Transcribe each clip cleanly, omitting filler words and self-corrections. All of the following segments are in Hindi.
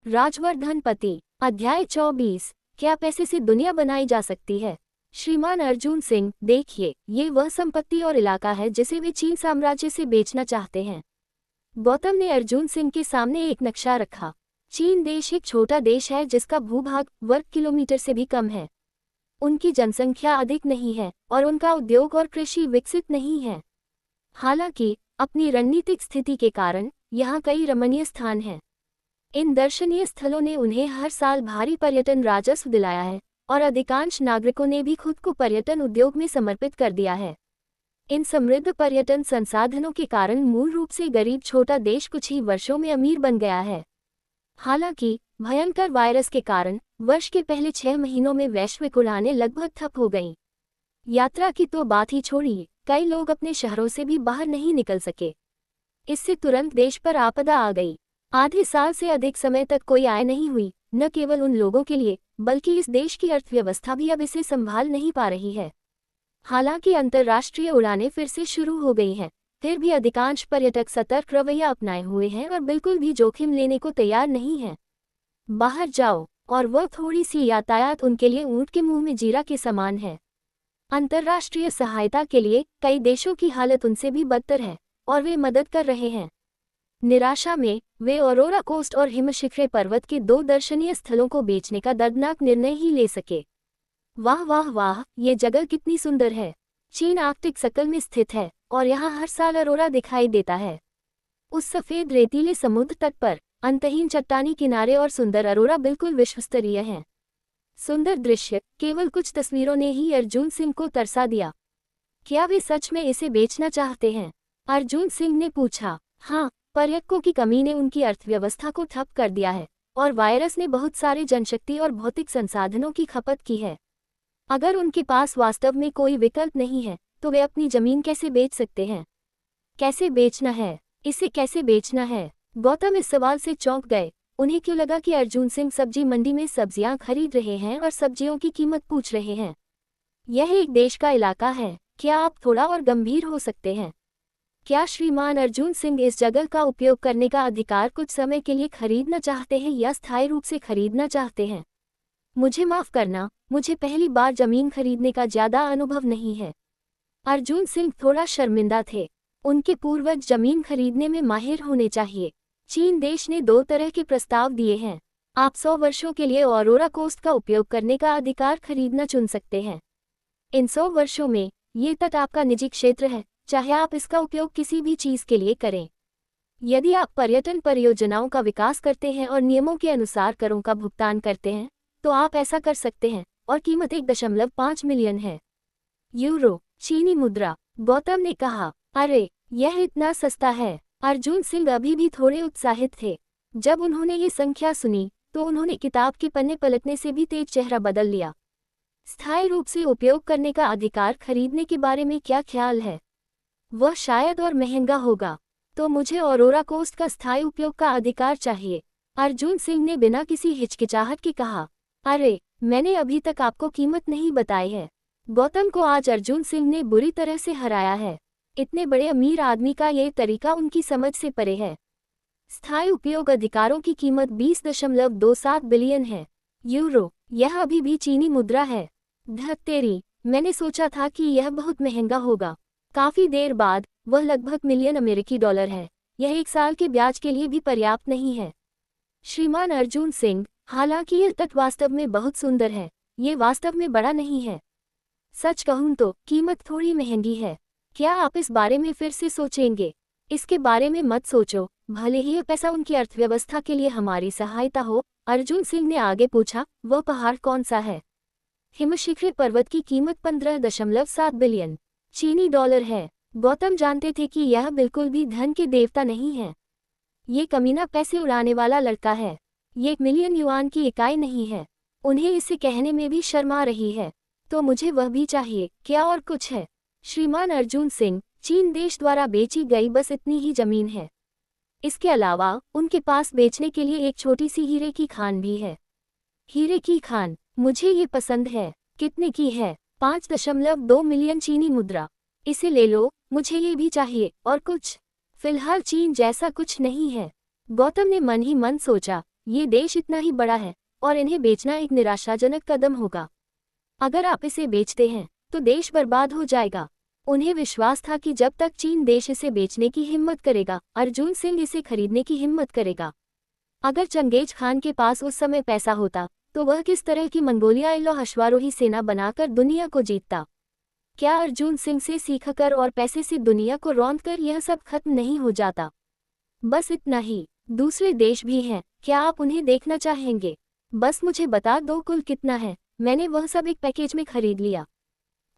राजवर्धन पति। अध्याय 24। क्या पैसे से दुनिया बनाई जा सकती है। श्रीमान अर्जुन सिंह, देखिए, ये वह संपत्ति और इलाका है जिसे वे चीन साम्राज्य से बेचना चाहते हैं। गौतम ने अर्जुन सिंह के सामने एक नक्शा रखा। चीन देश एक छोटा देश है जिसका भूभाग वर्ग किलोमीटर से भी कम है। उनकी जनसंख्या अधिक नहीं है और उनका उद्योग और कृषि विकसित नहीं है। हालांकि अपनी रणनीतिक स्थिति के कारण यहाँ कई रमणीय स्थान हैं। इन दर्शनीय स्थलों ने उन्हें हर साल भारी पर्यटन राजस्व दिलाया है और अधिकांश नागरिकों ने भी खुद को पर्यटन उद्योग में समर्पित कर दिया है। इन समृद्ध पर्यटन संसाधनों के कारण मूल रूप से गरीब छोटा देश कुछ ही वर्षों में अमीर बन गया है। हालांकि भयंकर वायरस के कारण वर्ष के पहले 6 महीनों में वैश्विक उड़ानें लगभग ठप हो गईं। यात्रा की तो बात ही छोड़िए, कई लोग अपने शहरों से भी बाहर नहीं निकल सके। इससे तुरंत देश पर आपदा आ गई। आधे साल से अधिक समय तक कोई आय नहीं हुई, न केवल उन लोगों के लिए बल्कि इस देश की अर्थव्यवस्था भी अब इसे संभाल नहीं पा रही है। हालांकि अंतर्राष्ट्रीय उड़ानें फिर से शुरू हो गई हैं, फिर भी अधिकांश पर्यटक सतर्क रवैया अपनाए हुए हैं और बिल्कुल भी जोखिम लेने को तैयार नहीं हैं। बाहर जाओ और वह थोड़ी सी यातायात उनके लिए ऊंट के मुंह में जीरा के समान है। अंतर्राष्ट्रीय सहायता के लिए कई देशों की हालत उनसे भी बदतर है और वे मदद कर रहे हैं। निराशा में वे औरोरा कोस्ट और हिमशिखरे पर्वत के 2 दर्शनीय स्थलों को बेचने का दर्दनाक निर्णय ही ले सके। वाह वाह वाह, ये जगह कितनी सुंदर है। चीन आर्कटिक सर्कल में स्थित है और यहाँ हर साल अरोरा दिखाई देता है। उस सफ़ेद रेतीले समुद्र तट पर अंतहीन चट्टानी किनारे और सुंदर अरोरा बिल्कुल विश्वस्तरीय हैं। सुंदर दृश्य केवल कुछ तस्वीरों ने ही अर्जुन सिंह को तरसा दिया। क्या वे सच में इसे बेचना चाहते हैं? अर्जुन सिंह ने पूछा। हाँ, पर्यटकों की कमी ने उनकी अर्थव्यवस्था को ठप कर दिया है और वायरस ने बहुत सारे जनशक्ति और भौतिक संसाधनों की खपत की है। अगर उनके पास वास्तव में कोई विकल्प नहीं है तो वे अपनी जमीन कैसे बेच सकते हैं? कैसे बेचना है? इसे कैसे बेचना है? गौतम इस सवाल से चौंक गए। उन्हें क्यों लगा कि अर्जुन सिंह सब्जी मंडी में सब्जियां खरीद रहे हैं और सब्जियों की कीमत पूछ रहे हैं। यह एक देश का इलाका है। क्या आप थोड़ा और गंभीर हो सकते हैं? क्या श्रीमान अर्जुन सिंह इस जगह का उपयोग करने का अधिकार कुछ समय के लिए खरीदना चाहते हैं या स्थायी रूप से खरीदना चाहते हैं? मुझे माफ़ करना, मुझे पहली बार जमीन खरीदने का ज़्यादा अनुभव नहीं है। अर्जुन सिंह थोड़ा शर्मिंदा थे। उनके पूर्वज जमीन खरीदने में माहिर होने चाहिए। चीन देश ने 2 तरह के प्रस्ताव दिए हैं। आप 100 वर्षों के लिए औरोरा कोस्ट का उपयोग करने का अधिकार खरीदना चुन सकते हैं। इन 100 वर्षों में ये तट आपका निजी क्षेत्र है, चाहे आप इसका उपयोग किसी भी चीज़ के लिए करें। यदि आप पर्यटन परियोजनाओं का विकास करते हैं और नियमों के अनुसार करों का भुगतान करते हैं तो आप ऐसा कर सकते हैं और कीमत 1.5 मिलियन है। यूरो, चीनी मुद्रा। गौतम ने कहा, अरे, यह इतना सस्ता है। अर्जुन सिंह अभी भी थोड़े उत्साहित थे। जब उन्होंने ये संख्या सुनी तो उन्होंने किताब के पन्ने पलटने से भी तेज चेहरा बदल लिया। स्थायी रूप से उपयोग करने का अधिकार खरीदने के बारे में क्या ख्याल है? वह शायद और महंगा होगा। तो मुझे औरोरा कोस्ट का स्थायी उपयोग का अधिकार चाहिए, अर्जुन सिंह ने बिना किसी हिचकिचाहट के कहा। अरे, मैंने अभी तक आपको कीमत नहीं बताई है। गौतम को आज अर्जुन सिंह ने बुरी तरह से हराया है। इतने बड़े अमीर आदमी का ये तरीका उनकी समझ से परे है। स्थायी उपयोग अधिकारों की कीमत 20.27 बिलियन है। यूरो, यह अभी भी चीनी मुद्रा है। धत्तेरी, मैंने सोचा था कि यह बहुत महंगा होगा। काफ़ी देर बाद वह लगभग मिलियन अमेरिकी डॉलर है। यह 1 साल के ब्याज के लिए भी पर्याप्त नहीं है। श्रीमान अर्जुन सिंह, हालांकि यह तट वास्तव में बहुत सुंदर है, ये वास्तव में बड़ा नहीं है। सच कहूँ तो कीमत थोड़ी महंगी है। क्या आप इस बारे में फिर से सोचेंगे? इसके बारे में मत सोचो, भले ही यह पैसा उनकी अर्थव्यवस्था के लिए हमारी सहायता हो। अर्जुन सिंह ने आगे पूछा, वह पहाड़ कौन सा है? हिमशिखरे पर्वत की कीमत 15.7 बिलियन चीनी डॉलर है। गौतम जानते थे कि यह बिल्कुल भी धन के देवता नहीं है। ये कमीना पैसे उड़ाने वाला लड़का है। ये 1 मिलियन युआन की इकाई नहीं है। उन्हें इसे कहने में भी शर्म आ रही है। तो मुझे वह भी चाहिए। क्या और कुछ है? श्रीमान अर्जुन सिंह, चीन देश द्वारा बेची गई बस इतनी ही जमीन है। इसके अलावा उनके पास बेचने के लिए एक छोटी सी हीरे की खान भी है। हीरे की खान, मुझे ये पसंद है। कितने की है? 5.2 मिलियन चीनी मुद्रा। इसे ले लो, मुझे ये भी चाहिए। और कुछ? फिलहाल चीन जैसा कुछ नहीं है। गौतम ने मन ही मन सोचा, ये देश इतना ही बड़ा है और इन्हें बेचना एक निराशाजनक कदम होगा। अगर आप इसे बेचते हैं तो देश बर्बाद हो जाएगा। उन्हें विश्वास था कि जब तक चीन देश इसे बेचने की हिम्मत करेगा, अर्जुन सिंह इसे खरीदने की हिम्मत करेगा। अगर चंगेज खान के पास उस समय पैसा होता तो वह किस तरह की मंगोलियाई अश्वारोही सेना बनाकर दुनिया को जीतता। क्या अर्जुन सिंह से सीखकर और पैसे से दुनिया को रौंदकर यह सब खत्म नहीं हो जाता? बस इतना ही। दूसरे देश भी हैं, क्या आप उन्हें देखना चाहेंगे? बस मुझे बता दो कुल कितना है, मैंने वह सब एक पैकेज में खरीद लिया।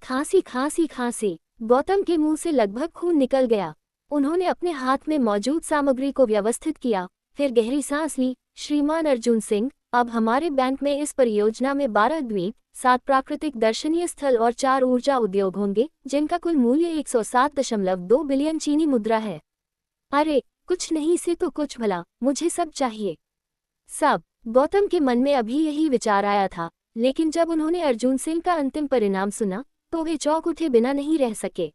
खांसी खांसी खांसी। गौतम के मुंह से लगभग खून निकल गया। उन्होंने अपने हाथ में मौजूद सामग्री को व्यवस्थित किया, फिर गहरी सांस ली। श्रीमान अर्जुन सिंह, अब हमारे बैंक में इस परियोजना में 12 द्वीप, 7 प्राकृतिक दर्शनीय स्थल और 4 ऊर्जा उद्योग होंगे, जिनका कुल मूल्य 107.2 बिलियन चीनी मुद्रा है। अरे कुछ नहीं से तो कुछ भला, मुझे सब चाहिए, सब। गौतम के मन में अभी यही विचार आया था, लेकिन जब उन्होंने अर्जुन सिंह का अंतिम परिणाम सुना तो वे चौंक उठे बिना नहीं रह सके।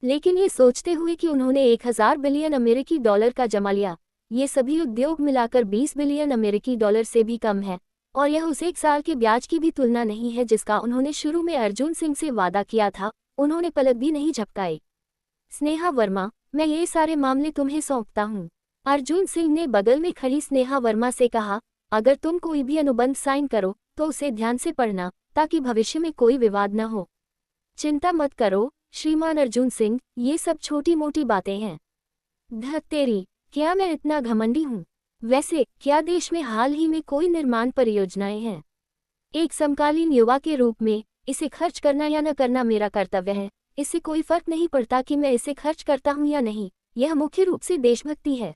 लेकिन ये सोचते हुए कि उन्होंने 1000 बिलियन अमेरिकी डॉलर का जमा लिया, ये सभी उद्योग मिलाकर 20 बिलियन अमेरिकी डॉलर से भी कम है, और यह उस 1 साल के ब्याज की भी तुलना नहीं है जिसका उन्होंने शुरू में अर्जुन सिंह से वादा किया था। उन्होंने पलक भी नहीं झपकाई। स्नेहा वर्मा, मैं ये सारे मामले तुम्हें सौंपता हूँ। अर्जुन सिंह ने बगल में खड़ी स्नेहा वर्मा से कहा, अगर तुम कोई भी अनुबंध साइन करो तो उसे ध्यान से पढ़ना, ताकि भविष्य में कोई विवाद न हो। चिंता मत करो श्रीमान अर्जुन सिंह, ये सब छोटी मोटी बातें हैं। धत तेरी, क्या मैं इतना घमंडी हूँ? वैसे क्या देश में हाल ही में कोई निर्माण परियोजनाएं हैं? एक समकालीन युवा के रूप में इसे खर्च करना या न करना मेरा कर्तव्य है। इससे कोई फर्क नहीं पड़ता कि मैं इसे खर्च करता हूँ या नहीं, यह मुख्य रूप से देशभक्ति है।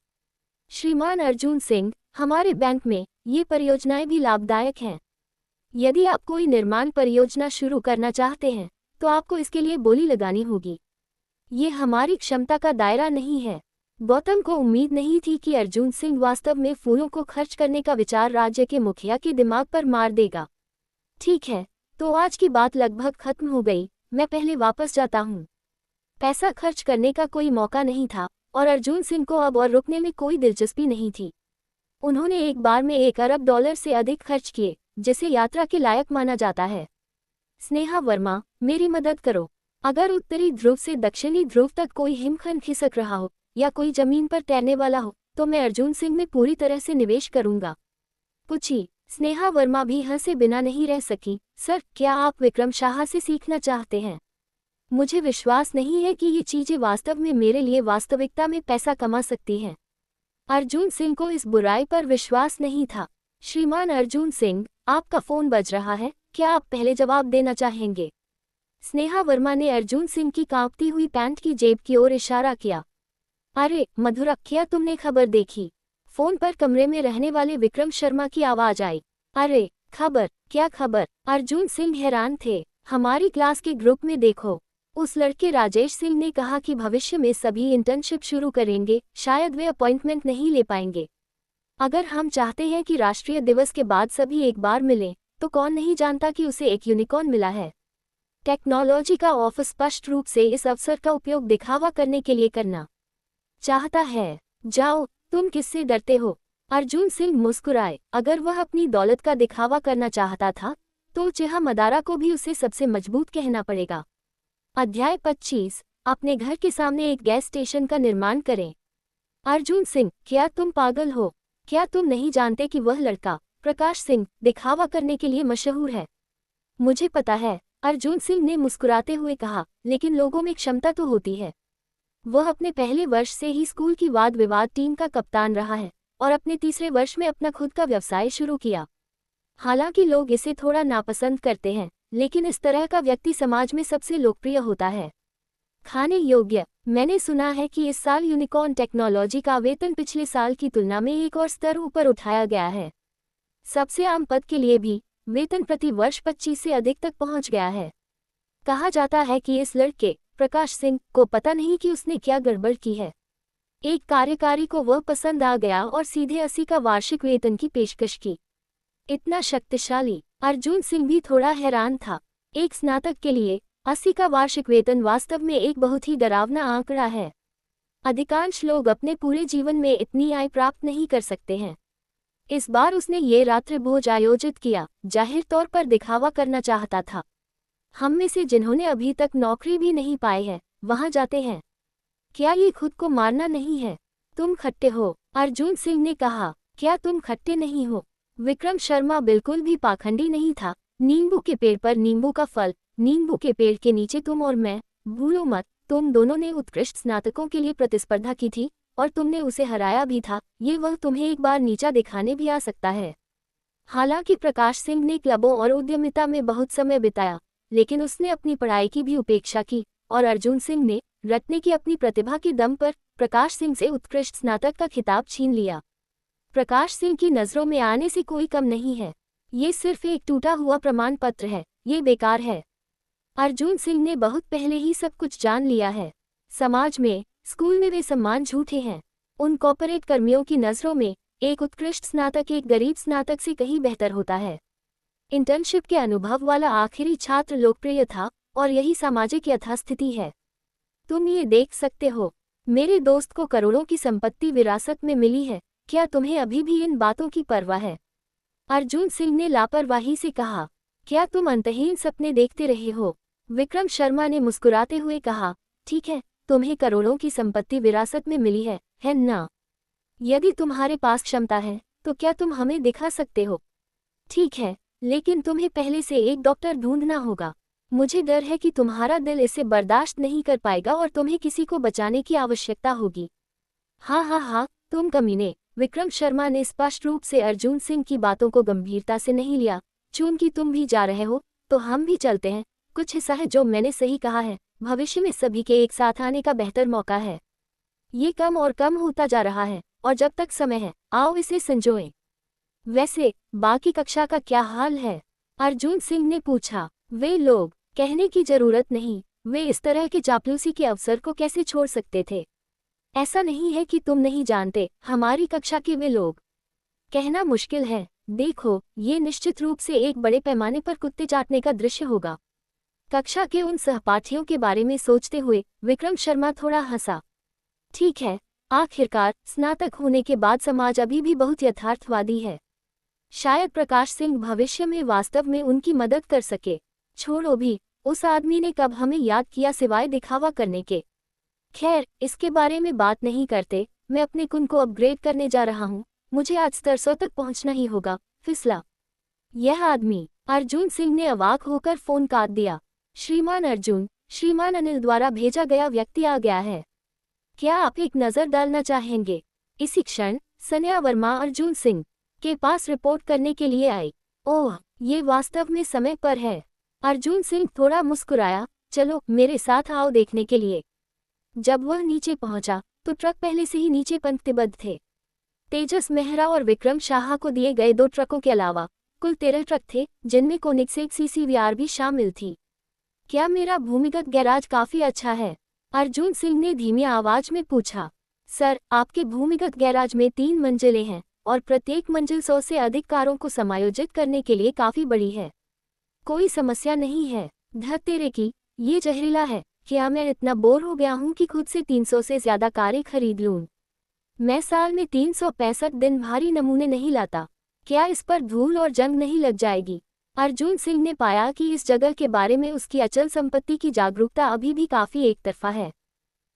श्रीमान अर्जुन सिंह, हमारे बैंक में ये परियोजनाएं भी लाभदायक हैं। यदि आप कोई निर्माण परियोजना शुरू करना चाहते हैं तो आपको इसके लिए बोली लगानी होगी। ये हमारी क्षमता का दायरा नहीं है। गौतम को उम्मीद नहीं थी कि अर्जुन सिंह वास्तव में फूलों को खर्च करने का विचार राज्य के मुखिया के दिमाग पर मार देगा। ठीक है, तो आज की बात लगभग खत्म हो गई, मैं पहले वापस जाता हूँ। पैसा खर्च करने का कोई मौका नहीं था और अर्जुन सिंह को अब और रुकने में कोई दिलचस्पी नहीं थी। उन्होंने एक बार में 1 अरब डॉलर से अधिक खर्च किए, जिसे यात्रा के लायक माना जाता है। स्नेहा वर्मा, मेरी मदद करो। अगर उत्तरी ध्रुव से दक्षिणी ध्रुव तक कोई हिमखंड खिसक रहा हो या कोई जमीन पर तैरने वाला हो तो मैं अर्जुन सिंह में पूरी तरह से निवेश करूंगा। पूछी। स्नेहा वर्मा भी हंसे बिना नहीं रह सकी। सर, क्या आप विक्रम शाह से सीखना चाहते हैं? मुझे विश्वास नहीं है कि ये चीजें वास्तव में मेरे लिए वास्तविकता में पैसा कमा सकती हैं। अर्जुन सिंह को इस बुराई पर विश्वास नहीं था। श्रीमान अर्जुन सिंह, आपका फोन बज रहा है, क्या आप पहले जवाब देना चाहेंगे? स्नेहा वर्मा ने अर्जुन सिंह की कांपती हुई पैंट की जेब की ओर इशारा किया। अरे मधुरा, क्या तुमने खबर देखी? फोन पर कमरे में रहने वाले विक्रम शर्मा की आवाज आई। अरे खबर? क्या खबर? अर्जुन सिंह हैरान थे। हमारी क्लास के ग्रुप में देखो, उस लड़के राजेश सिंह ने कहा कि भविष्य में सभी इंटर्नशिप शुरू करेंगे, शायद वे अपॉइंटमेंट नहीं ले पाएंगे। अगर हम चाहते हैं कि राष्ट्रीय दिवस के बाद सभी एक बार मिलें, तो कौन नहीं जानता कि उसे एक यूनिकॉर्न मिला है। टेक्नोलॉजी का ऑफिस स्पष्ट रूप से इस अवसर का उपयोग दिखावा करने के लिए करना चाहता है। जाओ, तुम किससे डरते हो? अर्जुन सिंह मुस्कुराए। अगर वह अपनी दौलत का दिखावा करना चाहता था तो चिहा मदारा को भी उसे सबसे मजबूत कहना पड़ेगा। अध्याय 25। अपने घर के सामने एक गैस स्टेशन का निर्माण करें। अर्जुन सिंह, क्या तुम पागल हो? क्या तुम नहीं जानते कि वह लड़का प्रकाश सिंह दिखावा करने के लिए मशहूर है? मुझे पता है, अर्जुन सिंह ने मुस्कुराते हुए कहा, लेकिन लोगों में क्षमता तो होती है। वह अपने पहले वर्ष से ही स्कूल की वाद विवाद टीम का कप्तान रहा है और अपने तीसरे वर्ष में अपना खुद का व्यवसाय शुरू किया। हालांकि लोग इसे थोड़ा नापसंद करते हैं, लेकिन इस तरह का व्यक्ति समाज में सबसे लोकप्रिय होता है। खाने योग्य। मैंने सुना है कि इस साल यूनिकॉर्न टेक्नोलॉजी का वेतन पिछले साल की तुलना में एक और स्तर ऊपर उठाया गया है। सबसे आम पद के लिए भी वेतन प्रति वर्ष 25 से अधिक तक पहुंच गया है। कहा जाता है कि इस लड़के प्रकाश सिंह को पता नहीं कि उसने क्या गड़बड़ की है। एक कार्यकारी को वह पसंद आ गया और सीधे 80 का वार्षिक वेतन की पेशकश की। इतना शक्तिशाली? अर्जुन सिंह भी थोड़ा हैरान था। एक स्नातक के लिए 80 का वार्षिक वेतन वास्तव में एक बहुत ही डरावना आंकड़ा है। अधिकांश लोग अपने पूरे जीवन में इतनी आय प्राप्त नहीं कर सकते हैं। इस बार उसने ये रात्रि भोज आयोजित किया, जाहिर तौर पर दिखावा करना चाहता था। हम में से जिन्होंने अभी तक नौकरी भी नहीं पाई है, वहां जाते हैं। क्या ये खुद को मारना नहीं है? तुम खट्टे हो, अर्जुन सिंह ने कहा। क्या तुम खट्टे नहीं हो? विक्रम शर्मा बिल्कुल भी पाखंडी नहीं था। नींबू के पेड़ पर नींबू का फल, नींबू के पेड़ के नीचे तुम और मैं, भूलो मत, तुम दोनों ने उत्कृष्ट स्नातकों के लिए प्रतिस्पर्धा की थी और तुमने उसे हराया भी था। ये वह तुम्हें एक बार नीचा दिखाने भी आ सकता है। हालांकि प्रकाश सिंह ने क्लबों और उद्यमिता में बहुत समय बिताया, लेकिन उसने अपनी पढ़ाई की भी उपेक्षा की और अर्जुन सिंह ने रटने की अपनी प्रतिभा के दम पर प्रकाश सिंह से उत्कृष्ट स्नातक का खिताब छीन लिया। प्रकाश सिंह की नज़रों में आने से कोई कम नहीं है। ये सिर्फ एक टूटा हुआ प्रमाण पत्र है, ये बेकार है। अर्जुन सिंह ने बहुत पहले ही सब कुछ जान लिया है। समाज में, स्कूल में वे सम्मान झूठे हैं। उन कॉर्पोरेट कर्मियों की नज़रों में एक उत्कृष्ट स्नातक एक गरीब स्नातक से कहीं बेहतर होता है। इंटर्नशिप के अनुभव वाला आखिरी छात्र लोकप्रिय था और यही सामाजिक यथास्थिति है। तुम ये देख सकते हो, मेरे दोस्त को करोड़ों की संपत्ति विरासत में मिली है। क्या तुम्हें अभी भी इन बातों की परवाह है? अर्जुन सिंह ने लापरवाही से कहा। क्या तुम अंतहीन सपने देखते रहे हो? विक्रम शर्मा ने मुस्कुराते हुए कहा, ठीक है, तुम्हें करोड़ों की संपत्ति विरासत में मिली है ना? यदि तुम्हारे पास क्षमता है, तो क्या तुम हमें दिखा सकते हो? ठीक है, लेकिन तुम्हें पहले से एक डॉक्टर ढूंढना होगा। मुझे डर है कि तुम्हारा दिल इसे बर्दाश्त नहीं कर पाएगा और तुम्हें किसी को बचाने की आवश्यकता होगी। हाँ, तुम कमीने। विक्रम शर्मा ने स्पष्ट रूप से अर्जुन सिंह की बातों को गंभीरता से नहीं लिया। चूंकि तुम भी जा रहे हो, तो हम भी चलते हैं। कुछ हिस्सा है जो मैंने सही कहा है, भविष्य में सभी के एक साथ आने का बेहतर मौका है। ये कम और कम होता जा रहा है और जब तक समय है, आओ इसे संजोएं। वैसे, बाकी कक्षा का क्या हाल है? अर्जुन सिंह ने पूछा। वे लोग, कहने की जरूरत नहीं, वे इस तरह के चापलूसी के अवसर को कैसे छोड़ सकते थे? ऐसा नहीं है कि तुम नहीं जानते, हमारी कक्षा के वे लोग। कहना मुश्किल है। देखो, ये निश्चित रूप से एक बड़े पैमाने पर कुत्ते चाटने का दृश्य होगा। कक्षा के उन सहपाठियों के बारे में सोचते हुए विक्रम शर्मा थोड़ा हंसा। ठीक है, आखिरकार स्नातक होने के बाद समाज अभी भी बहुत यथार्थवादी है। शायद प्रकाश सिंह भविष्य में वास्तव में उनकी मदद कर सके। छोड़ो भी, उस आदमी ने कब हमें याद किया सिवाय दिखावा करने के। खैर, इसके बारे में बात नहीं करते। मैं अपने गुण को अपग्रेड करने जा रहा हूँ। मुझे आज स्तर 100 तक पहुँचना ही होगा। फिसला। यह आदमी, अर्जुन सिंह ने अवाक होकर फोन काट दिया। श्रीमान अर्जुन, श्रीमान अनिल द्वारा भेजा गया व्यक्ति आ गया है। क्या आप एक नज़र डालना चाहेंगे? इसी क्षण सन्या वर्मा अर्जुन सिंह के पास रिपोर्ट करने के लिए आई। ओह, ये वास्तव में समय पर है। अर्जुन सिंह थोड़ा मुस्कुराया। चलो, मेरे साथ आओ देखने के लिए। जब वह नीचे पहुंचा, तो ट्रक पहले से ही नीचे पंक्तिबद्ध थे। तेजस मेहरा और विक्रम शाह को दिए गए 2 ट्रकों के अलावा कुल 13 ट्रक थे, जिनमें कोनिग्सेक CCVR भी शामिल थी। क्या मेरा भूमिगत गैराज काफी अच्छा है? अर्जुन सिंह ने धीमी आवाज में पूछा। सर, आपके भूमिगत गैराज में 3 मंजिलें हैं और प्रत्येक मंजिल 100 से अधिक कारों को समायोजित करने के लिए काफी बड़ी है। कोई समस्या नहीं है। धत तेरे की, ये जहरीला है। क्या मैं इतना बोर हो गया हूँ कि खुद से 300 से ज्यादा कारें खरीद लूँ? मैं साल में 365 दिन भारी नमूने नहीं लाता। क्या इस पर धूल और जंग नहीं लग जाएगी? अर्जुन सिंह ने पाया कि इस जगह के बारे में उसकी अचल संपत्ति की जागरूकता अभी भी काफी एकतरफा है।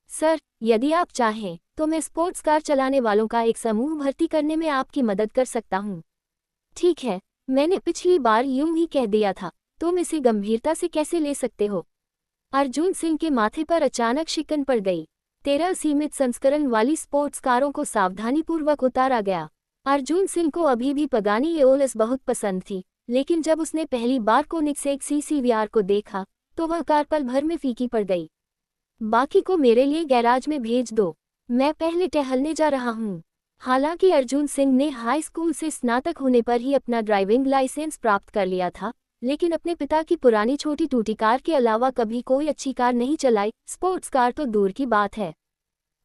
सर, यदि आप चाहें, तो मैं स्पोर्ट्स कार चलाने वालों का एक समूह भर्ती करने में आपकी मदद कर सकता हूँ। ठीक है, मैंने पिछली बार यूं ही कह दिया था। तुम इसे गंभीरता से कैसे ले सकते हो? अर्जुन सिंह के माथे पर अचानक शिकन पड़ गई। 13 सीमित संस्करण वाली स्पोर्ट्स कारों को सावधानीपूर्वक उतारा गया। अर्जुन सिंह को अभी भी पगानी एओलस बहुत पसंद थी, लेकिन जब उसने पहली बार कोनिग्सेक CCVR को देखा, तो वह कार पल भर में फीकी पड़ गई। बाकी को मेरे लिए गैराज में भेज दो, मैं पहले टहलने जा रहा हूँ। हालांकि अर्जुन सिंह ने हाई स्कूल से स्नातक होने पर ही अपना ड्राइविंग लाइसेंस प्राप्त कर लिया था, लेकिन अपने पिता की पुरानी छोटी टूटी कार के अलावा कभी कोई अच्छी कार नहीं चलाई, स्पोर्ट्स कार तो दूर की बात है।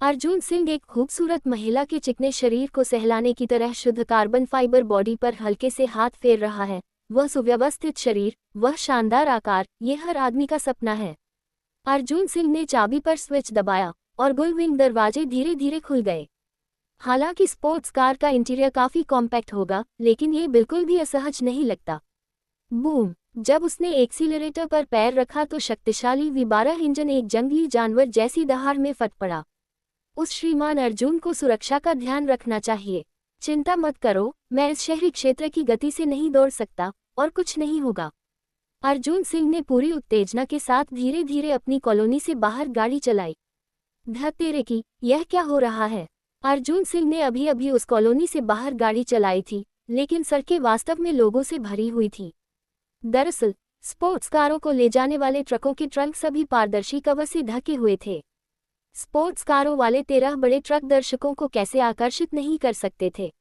अर्जुन सिंह एक खूबसूरत महिला के चिकने शरीर को सहलाने की तरह शुद्ध कार्बन फाइबर बॉडी पर हल्के से हाथ फेर रहा है। वह सुव्यवस्थित शरीर, वह शानदार आकार, ये हर आदमी का सपना है। अर्जुन सिंह ने चाबी पर स्विच दबाया और गुलविंग दरवाजे धीरे धीरे खुल गए। हालांकि स्पोर्ट्स कार का इंटीरियर काफी कॉम्पैक्ट होगा, लेकिन ये बिल्कुल भी असहज नहीं लगता। बूम! जब उसने एक्सीलरेटर पर पैर रखा तो शक्तिशाली V12 इंजन एक जंगली जानवर जैसी दहाड़ में फट पड़ा। उस श्रीमान अर्जुन को सुरक्षा का ध्यान रखना चाहिए। चिंता मत करो, मैं इस शहरी क्षेत्र की गति से नहीं दौड़ सकता और कुछ नहीं होगा। अर्जुन सिंह ने पूरी उत्तेजना के साथ धीरे धीरे अपनी कॉलोनी से बाहर गाड़ी चलाई। तेरे की, यह क्या हो रहा है? अर्जुन सिंह ने अभी अभी उस कॉलोनी से बाहर गाड़ी चलाई थी, लेकिन सड़कें वास्तव में लोगों से भरी हुई थी। दरअसल स्पोर्ट्स कारों को ले जाने वाले ट्रकों के ट्रंक सभी पारदर्शी कवर से ढके हुए थे। स्पोर्ट्स कारों वाले 13 बड़े ट्रक दर्शकों को कैसे आकर्षित नहीं कर सकते थे।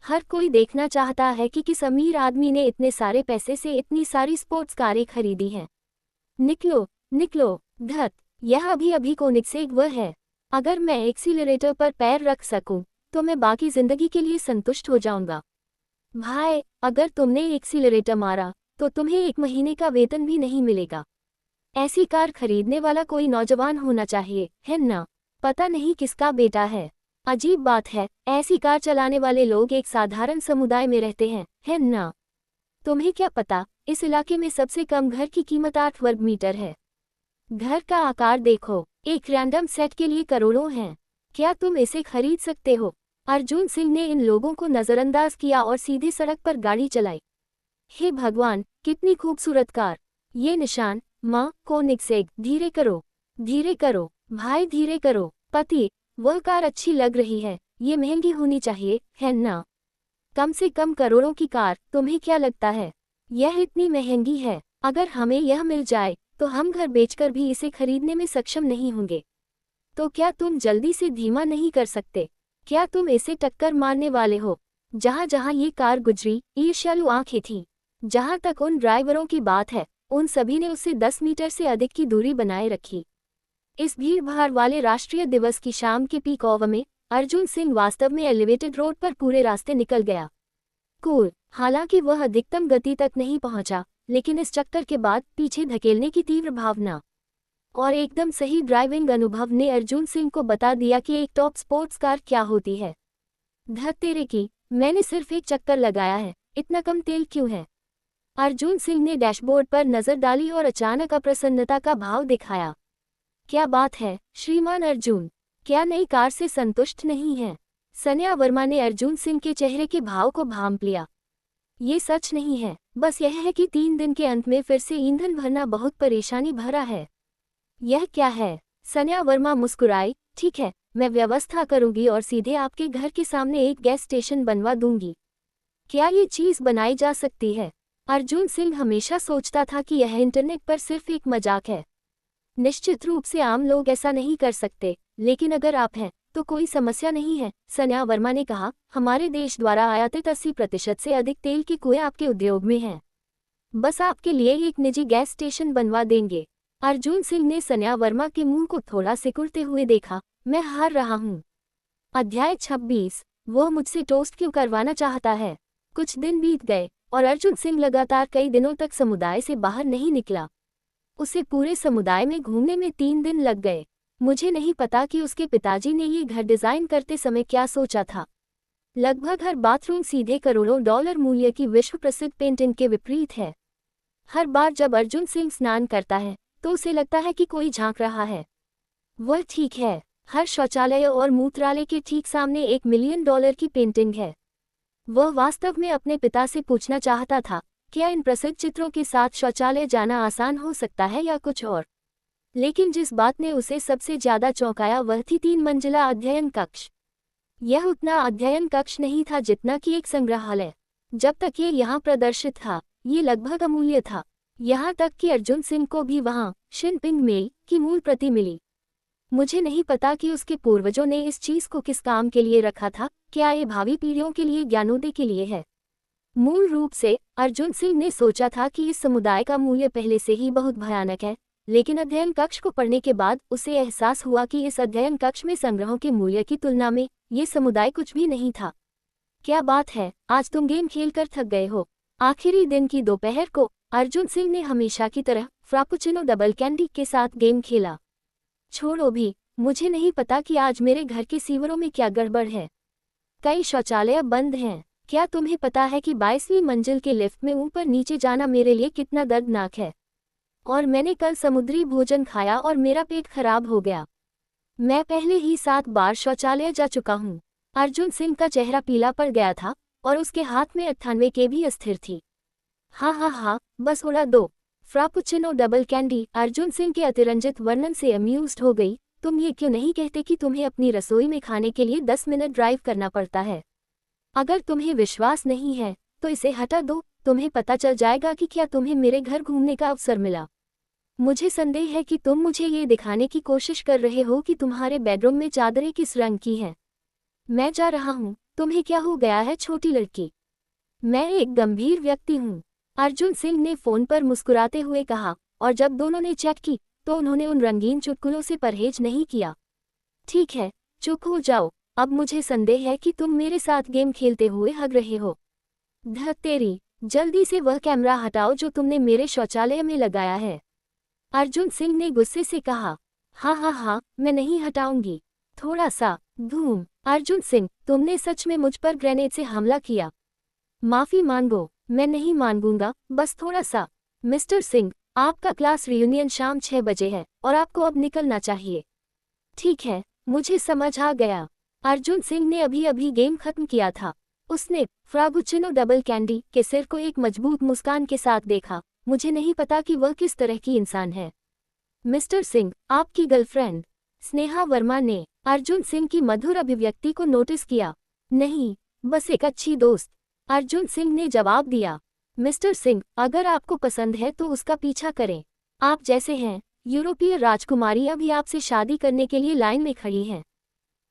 हर कोई देखना चाहता है कि किस अमीर आदमी ने इतने सारे पैसे से इतनी सारी स्पोर्ट्स कारें खरीदी हैं। निकलो निकलो धत, यह अभी अभी कोनिग्सेग वह है। अगर मैं एक्सीलरेटर पर पैर रख सकूं, तो मैं बाकी जिंदगी के लिए संतुष्ट हो जाऊंगा। भाई, अगर तुमने एक्सीलरेटर मारा तो तुम्हें 1 महीने का वेतन भी नहीं मिलेगा। ऐसी कार खरीदने वाला कोई नौजवान होना चाहिए, है ना? पता नहीं किसका बेटा है। अजीब बात है, ऐसी कार चलाने वाले लोग एक साधारण समुदाय में रहते हैं, है ना? तुम्हें क्या पता, इस इलाके में सबसे कम घर की कीमत 8 वर्ग मीटर है। घर का आकार देखो, एक रैंडम सेट के लिए करोड़ों हैं। क्या तुम इसे खरीद सकते हो? अर्जुन सिंह ने इन लोगों को नजरअंदाज किया और सीधे सड़क पर गाड़ी चलाई। हे भगवान, कितनी खूबसूरत कार! ये निशान, माँ कोनिग्सेग, धीरे करो भाई, धीरे करो। पति, वह कार अच्छी लग रही है, ये महंगी होनी चाहिए, है ना? कम से कम करोड़ों की कार, तुम्हें क्या लगता है यह इतनी महंगी है? अगर हमें यह मिल जाए तो हम घर बेचकर भी इसे खरीदने में सक्षम नहीं होंगे। तो क्या तुम जल्दी से धीमा नहीं कर सकते? क्या तुम इसे टक्कर मारने वाले हो? जहाँ जहाँ ये कार गुजरी, ईर्ष्यालु आंखें थीं। जहाँ तक उन ड्राइवरों की बात है, उन सभी ने उससे 10 मीटर से अधिक की दूरी बनाए रखी। इस भीड़-भाड़ वाले राष्ट्रीय दिवस की शाम के पीक आवर में अर्जुन सिंह वास्तव में एलिवेटेड रोड पर पूरे रास्ते निकल गया। कूल! हालांकि वह अधिकतम गति तक नहीं पहुंचा, लेकिन इस चक्कर के बाद पीछे धकेलने की तीव्र भावना और एकदम सही ड्राइविंग अनुभव ने अर्जुन सिंह को बता दिया कि एक टॉप स्पोर्ट्स कार क्या होती है। धत तेरे की, मैंने सिर्फ एक चक्कर लगाया है, इतना कम तेल क्यों है? अर्जुन सिंह ने डैशबोर्ड पर नजर डाली और अचानक अप्रसन्नता का भाव दिखाया। क्या बात है, श्रीमान अर्जुन? क्या नई कार से संतुष्ट नहीं हैं? सन्या वर्मा ने अर्जुन सिंह के चेहरे के भाव को भांप लिया। ये सच नहीं है, बस यह है कि 3 दिन के अंत में फिर से ईंधन भरना बहुत परेशानी भरा है। यह क्या है? सन्या वर्मा मुस्कुराई। ठीक है, मैं व्यवस्था करूंगी और सीधे आपके घर के सामने एक गैस स्टेशन बनवा दूंगी। क्या ये चीज बनाई जा सकती है? अर्जुन सिंह हमेशा सोचता था कि यह इंटरनेट पर सिर्फ एक मजाक है। निश्चित रूप से आम लोग ऐसा नहीं कर सकते, लेकिन अगर आप हैं तो कोई समस्या नहीं है, सन्या वर्मा ने कहा। हमारे देश द्वारा आयातित 80% से अधिक तेल के कुएं आपके उद्योग में हैं। बस आपके लिए एक निजी गैस स्टेशन बनवा देंगे। अर्जुन सिंह ने सन्या वर्मा के मुंह को थोड़ा सिकुड़ते हुए देखा। मैं हार रहा हूँ। अध्याय 26। वह मुझसे टोस्ट क्यों करवाना चाहता है? कुछ दिन बीत गए और अर्जुन सिंह लगातार कई दिनों तक समुदाय से बाहर नहीं निकला। उसे पूरे समुदाय में घूमने में 3 दिन लग गए। मुझे नहीं पता कि उसके पिताजी ने ये घर डिजाइन करते समय क्या सोचा था। लगभग हर बाथरूम सीधे करोड़ों डॉलर मूल्य की विश्व प्रसिद्ध पेंटिंग के विपरीत है। हर बार जब अर्जुन सिंह स्नान करता है तो उसे लगता है कि कोई झांक रहा है। वह ठीक है, हर शौचालय और मूत्रालय के ठीक सामने $1 मिलियन की पेंटिंग है। वह वास्तव में अपने पिता से पूछना चाहता था, क्या इन प्रसिद्ध चित्रों के साथ शौचालय जाना आसान हो सकता है या कुछ और? लेकिन जिस बात ने उसे सबसे ज्यादा चौंकाया वह थी 3 मंजिला अध्ययन कक्ष। यह उतना अध्ययन कक्ष नहीं था जितना कि एक संग्रहालय। जब तक ये यहाँ प्रदर्शित था, ये लगभग अमूल्य था। यहाँ तक कि अर्जुन सिंह को भी वहाँ शिनपिंग मेल की मूल प्रति मिली। मुझे नहीं पता कि उसके पूर्वजों ने इस चीज को किस काम के लिए रखा था। क्या ये भावी पीढ़ियों के लिए ज्ञानोदय के लिए है? मूल रूप से अर्जुन सिंह ने सोचा था कि इस समुदाय का मूल्य पहले से ही बहुत भयानक है, लेकिन अध्ययन कक्ष को पढ़ने के बाद उसे एहसास हुआ कि इस अध्ययन कक्ष में संग्रहों के मूल्य की तुलना में ये समुदाय कुछ भी नहीं था। क्या बात है, आज तुम गेम खेलकर थक गए हो? आखिरी दिन की दोपहर को अर्जुन सिंह ने हमेशा की तरह फ्रापुचिनो डबल कैंडी के साथ गेम खेला। छोड़ो भी, मुझे नहीं पता कि आज मेरे घर के सीवरों में क्या गड़बड़ है। कई शौचालय बंद हैं। क्या तुम्हें पता है कि 22वीं मंजिल के लिफ्ट में ऊपर नीचे जाना मेरे लिए कितना दर्दनाक है? और मैंने कल समुद्री भोजन खाया और मेरा पेट खराब हो गया। मैं पहले ही 7 बार शौचालय जा चुका हूँ। अर्जुन सिंह का चेहरा पीला पड़ गया था और उसके हाथ में 98 के भी अस्थिर थी। हाँ, बस उड़ा दो। फ्रापुचिनो डबल कैंडी। अर्जुन सिंह के अतिरंजित वर्णन से अम्यूज्ड हो गई। तुम ये क्यों नहीं कहते कि तुम्हें अपनी रसोई में खाने के लिए 10 मिनट ड्राइव करना पड़ता है? अगर तुम्हें विश्वास नहीं है तो इसे हटा दो, तुम्हें पता चल जाएगा कि क्या तुम्हें मेरे घर घूमने का अवसर मिला। मुझे संदेह है कि तुम मुझे ये दिखाने की कोशिश कर रहे हो कि तुम्हारे बेडरूम में चादरें किस रंग की हैं। मैं जा रहा हूँ। तुम्हें क्या हो गया है छोटी लड़की? मैं एक गंभीर व्यक्ति हूँ, अर्जुन सिंह ने फोन पर मुस्कुराते हुए कहा, और जब दोनों ने चेक की तो उन्होंने उन रंगीन चुटकुलों से परहेज नहीं किया। ठीक है, चुप हो जाओ। अब मुझे संदेह है कि तुम मेरे साथ गेम खेलते हुए हग रहे हो। धत तेरी, जल्दी से वह कैमरा हटाओ जो तुमने मेरे शौचालय में लगाया है। अर्जुन सिंह ने गुस्से से कहा। हाँ, मैं नहीं हटाऊंगी। थोड़ा सा धूम। अर्जुन सिंह, तुमने सच में मुझ पर ग्रेनेड से हमला किया। माफी मांगो। मैं नहीं मांगूंगा, बस थोड़ा सा। मिस्टर सिंह, आपका क्लास रियूनियन शाम 6 बजे है और आपको अब निकलना चाहिए। ठीक है, मुझे समझ आ गया। अर्जुन सिंह ने अभी अभी गेम खत्म किया था। उसने फ्रापुचिनो डबल कैंडी के सिर को एक मजबूत मुस्कान के साथ देखा। मुझे नहीं पता कि वह किस तरह की इंसान है। मिस्टर सिंह, आपकी गर्लफ्रेंड? स्नेहा वर्मा ने अर्जुन सिंह की मधुर अभिव्यक्ति को नोटिस किया। नहीं, बस एक अच्छी दोस्त, अर्जुन सिंह ने जवाब दिया। मिस्टर सिंह, अगर आपको पसंद है तो उसका पीछा करें। आप जैसे हैं, यूरोपीय राजकुमारियां भी आपसे शादी करने के लिए लाइन में खड़ी हैं।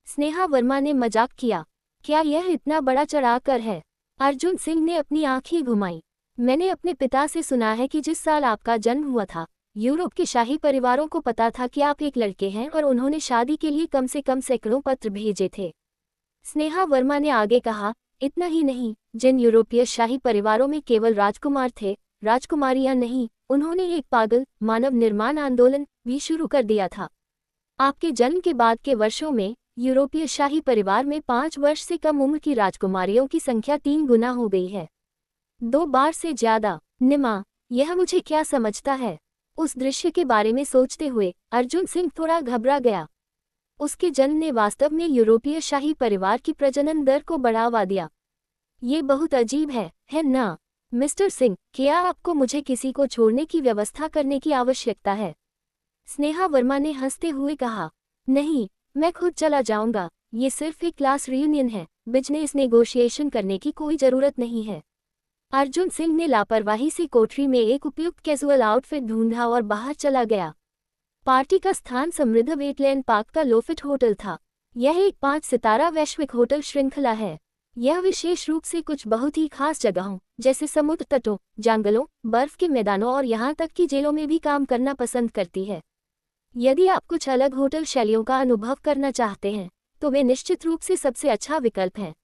स्नेहा वर्मा ने मजाक किया। क्या यह इतना बड़ा चढ़ाकर है? अर्जुन सिंह ने अपनी आंखें घुमाई। मैंने अपने पिता से सुना है कि जिस साल आपका जन्म हुआ था, यूरोप के शाही परिवारों को पता था कि आप एक लड़के हैं और उन्होंने शादी के लिए कम से कम सैकड़ों पत्र भेजे थे। स्नेहा वर्मा ने आगे कहा, इतना ही नहीं, जिन यूरोपीय शाही परिवारों में केवल राजकुमार थे, राजकुमारियां नहीं, उन्होंने एक पागल मानव निर्माण आंदोलन भी शुरू कर दिया था। आपके जन्म के बाद के वर्षों में यूरोपीय शाही परिवार में 5 वर्ष से कम उम्र की राजकुमारियों की संख्या 3 गुना हो गई है। 2 बार से ज्यादा। निमा, यह मुझे क्या समझता है? उस दृश्य के बारे में सोचते हुए अर्जुन सिंह थोड़ा घबरा गया। उसके जन्म ने वास्तव में यूरोपीय शाही परिवार की प्रजनन दर को बढ़ावा दिया। ये बहुत अजीब है ना? मिस्टर सिंह, क्या आपको मुझे किसी को छोड़ने की व्यवस्था करने की आवश्यकता है? स्नेहा वर्मा ने हंसते हुए कहा। नहीं, मैं खुद चला जाऊंगा। ये सिर्फ एक क्लास रियूनियन है, बिजनेस नेगोशिएशन करने की कोई जरूरत नहीं है। अर्जुन सिंह ने लापरवाही से कोठरी में एक उपयुक्त कैजुअल आउटफिट ढूंढा और बाहर चला गया। पार्टी का स्थान समृद्ध वेटलैंड पार्क का लोफिट होटल था। यह एक 5 सितारा वैश्विक होटल श्रृंखला है। यह विशेष रूप से कुछ बहुत ही खास जगहों जैसे समुद्र तटों, जंगलों, बर्फ के मैदानों और यहाँ तक कि जेलों में भी काम करना पसंद करती है। यदि आप कुछ अलग होटल शैलियों का अनुभव करना चाहते हैं तो वे निश्चित रूप से सबसे अच्छा विकल्प हैं।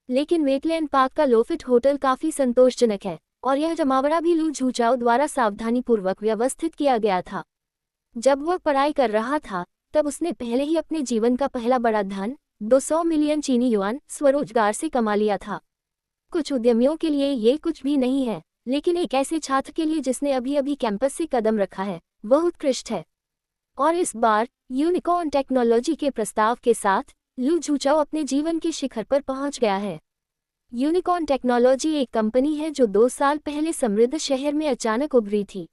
लेकिन वेटलैंड पार्क का लोफिट होटल काफी संतोषजनक है और यह जमावड़ा भी लू झूचाओ द्वारा सावधानीपूर्वक व्यवस्थित किया गया था। जब वह पढ़ाई कर रहा था तब उसने पहले ही अपने जीवन का पहला बड़ा धन 200 मिलियन चीनी युआन स्वरोजगार से कमा लिया था। कुछ उद्यमियों के लिए ये कुछ भी नहीं है, लेकिन एक ऐसे छात्र के लिए जिसने अभी अभी कैंपस से कदम रखा है, वह उत्कृष्ट है। और इस बार यूनिकॉर्न टेक्नोलॉजी के प्रस्ताव के साथ लू झूचाओ अपने जीवन के शिखर पर पहुंच गया है। यूनिकॉर्न टेक्नोलॉजी एक कंपनी है जो 2 साल पहले समृद्ध शहर में अचानक उभरी थी।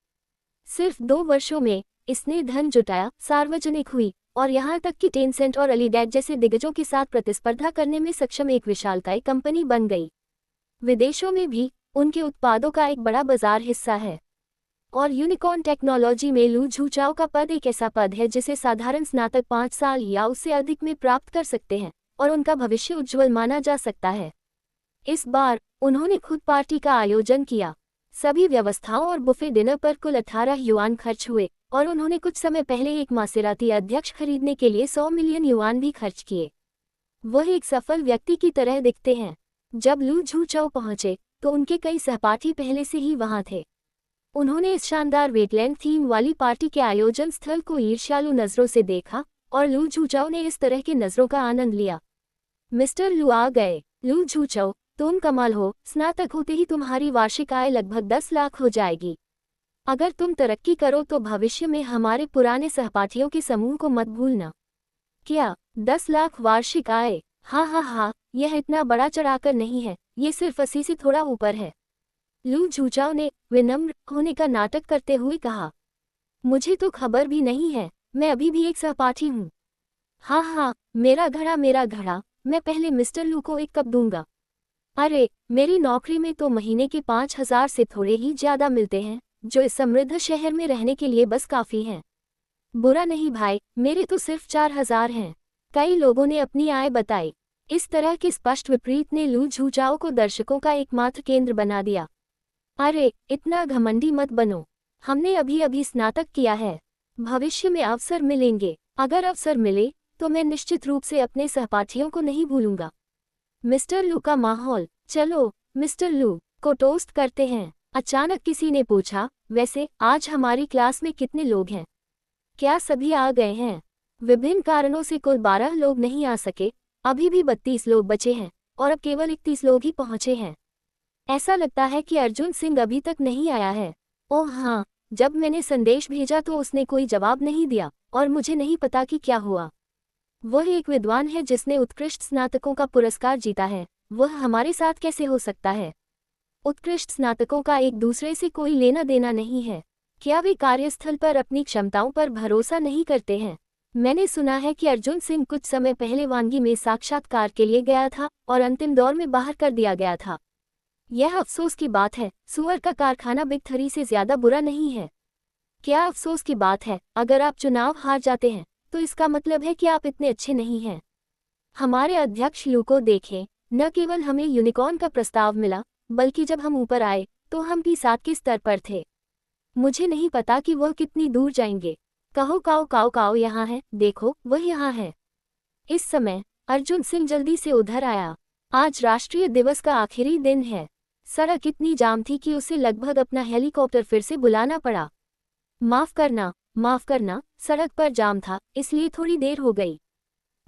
सिर्फ 2 वर्षों में इसने धन जुटाया, सार्वजनिक हुई और यहाँ तक कि टेंसेंट और अलीडेट जैसे दिग्गजों के साथ प्रतिस्पर्धा करने में सक्षम एक विशालकाय कंपनी बन गई। विदेशों में भी उनके उत्पादों का एक बड़ा बाजार हिस्सा है। और यूनिकॉर्न टेक्नोलॉजी में लू झूचाओ का पद एक ऐसा पद है जिसे साधारण स्नातक 5 साल या उससे अधिक में प्राप्त कर सकते हैं और उनका भविष्य उज्ज्वल माना जा सकता है। इस बार उन्होंने खुद पार्टी का आयोजन किया। सभी व्यवस्थाओं और बुफे डिनर पर कुल 18 युआन खर्च हुए और उन्होंने कुछ समय पहले एक मासेराती अध्यक्ष खरीदने के लिए 100 मिलियन युआन भी खर्च किए। वह एक सफल व्यक्ति की तरह दिखते हैं। जब लू झूचाओ पहुंचे तो उनके कई सहपाठी पहले से ही वहां थे। उन्होंने इस शानदार वेटलैंड थीम वाली पार्टी के आयोजन स्थल को ईर्ष्यालु नजरों से देखा और लू झूचाओ ने इस तरह की नजरों का आनंद लिया। मिस्टर लू आ गए। लू झूचाओ, तुम कमाल हो, स्नातक होते ही तुम्हारी वार्षिक आय लगभग 10 लाख हो जाएगी। अगर तुम तरक्की करो तो भविष्य में हमारे पुराने सहपाठियों के समूह को मत भूलना। क्या 10 लाख वार्षिक आय? हाँ हाँ हाँ, यह इतना बड़ा चढ़ाकर नहीं है, ये सिर्फ 80 से थोड़ा ऊपर है। लू झूचाओ ने विनम्र होने का नाटक करते हुए कहा। मुझे तो खबर भी नहीं है, मैं अभी भी एक सहपाठी हूँ। हाँ हाँ, मेरा घड़ा, मैं पहले मिस्टर लू को एक कप दूंगा। अरे, मेरी नौकरी में तो महीने के 5,000 से थोड़े ही ज्यादा मिलते हैं, जो इस समृद्ध शहर में रहने के लिए बस काफी हैं। बुरा नहीं भाई, मेरे तो सिर्फ 4,000 हैं। कई लोगों ने अपनी आय बताई। इस तरह के स्पष्ट विपरीत ने लू झूचाओ को दर्शकों का एकमात्र केंद्र बना दिया। अरे, इतना घमंडी मत बनो, हमने अभी अभी स्नातक किया है, भविष्य में अवसर मिलेंगे। अगर अवसर मिले तो मैं निश्चित रूप से अपने सहपाठियों को नहीं भूलूंगा। मिस्टर लू का माहौल, चलो मिस्टर लू को टोस्ट करते हैं। अचानक किसी ने पूछा, वैसे आज हमारी क्लास में कितने लोग हैं? क्या सभी आ गए हैं? विभिन्न कारणों से कुल 12 लोग नहीं आ सके, अभी भी 32 लोग बचे हैं और अब केवल 31 लोग ही पहुंचे हैं। ऐसा लगता है कि अर्जुन सिंह अभी तक नहीं आया है। ओह हाँ, जब मैंने संदेश भेजा तो उसने कोई जवाब नहीं दिया और मुझे नहीं पता कि क्या हुआ। वह एक विद्वान है जिसने उत्कृष्ट स्नातकों का पुरस्कार जीता है, वह हमारे साथ कैसे हो सकता है? उत्कृष्ट स्नातकों का एक दूसरे से कोई लेना देना नहीं है। क्या वे कार्यस्थल पर अपनी क्षमताओं पर भरोसा नहीं करते हैं? मैंने सुना है कि अर्जुन सिंह कुछ समय पहले वानगी में साक्षात्कार के लिए गया था और अंतिम दौर में बाहर कर दिया गया था। यह अफसोस की बात है, सुअर का कारखाना बिग 3 से ज्यादा बुरा नहीं है। क्या अफसोस की बात है? अगर आप चुनाव हार जाते हैं तो इसका मतलब है कि आप इतने अच्छे नहीं हैं। हमारे अध्यक्ष लू को देखें, न केवल हमें यूनिकॉर्न का प्रस्ताव मिला, बल्कि जब हम ऊपर आए तो हम P7 के स्तर पर थे। मुझे नहीं पता कि वह कितनी दूर जाएंगे। कहो काओ काओ काओ यहाँ है, देखो वह यहाँ है। इस समय अर्जुन सिंह जल्दी से उधर आया। आज राष्ट्रीय दिवस का आखिरी दिन है। सड़क इतनी जाम थी कि उसे लगभग अपना हेलीकॉप्टर फिर से बुलाना पड़ा। माफ करना, सड़क पर जाम था, इसलिए थोड़ी देर हो गई।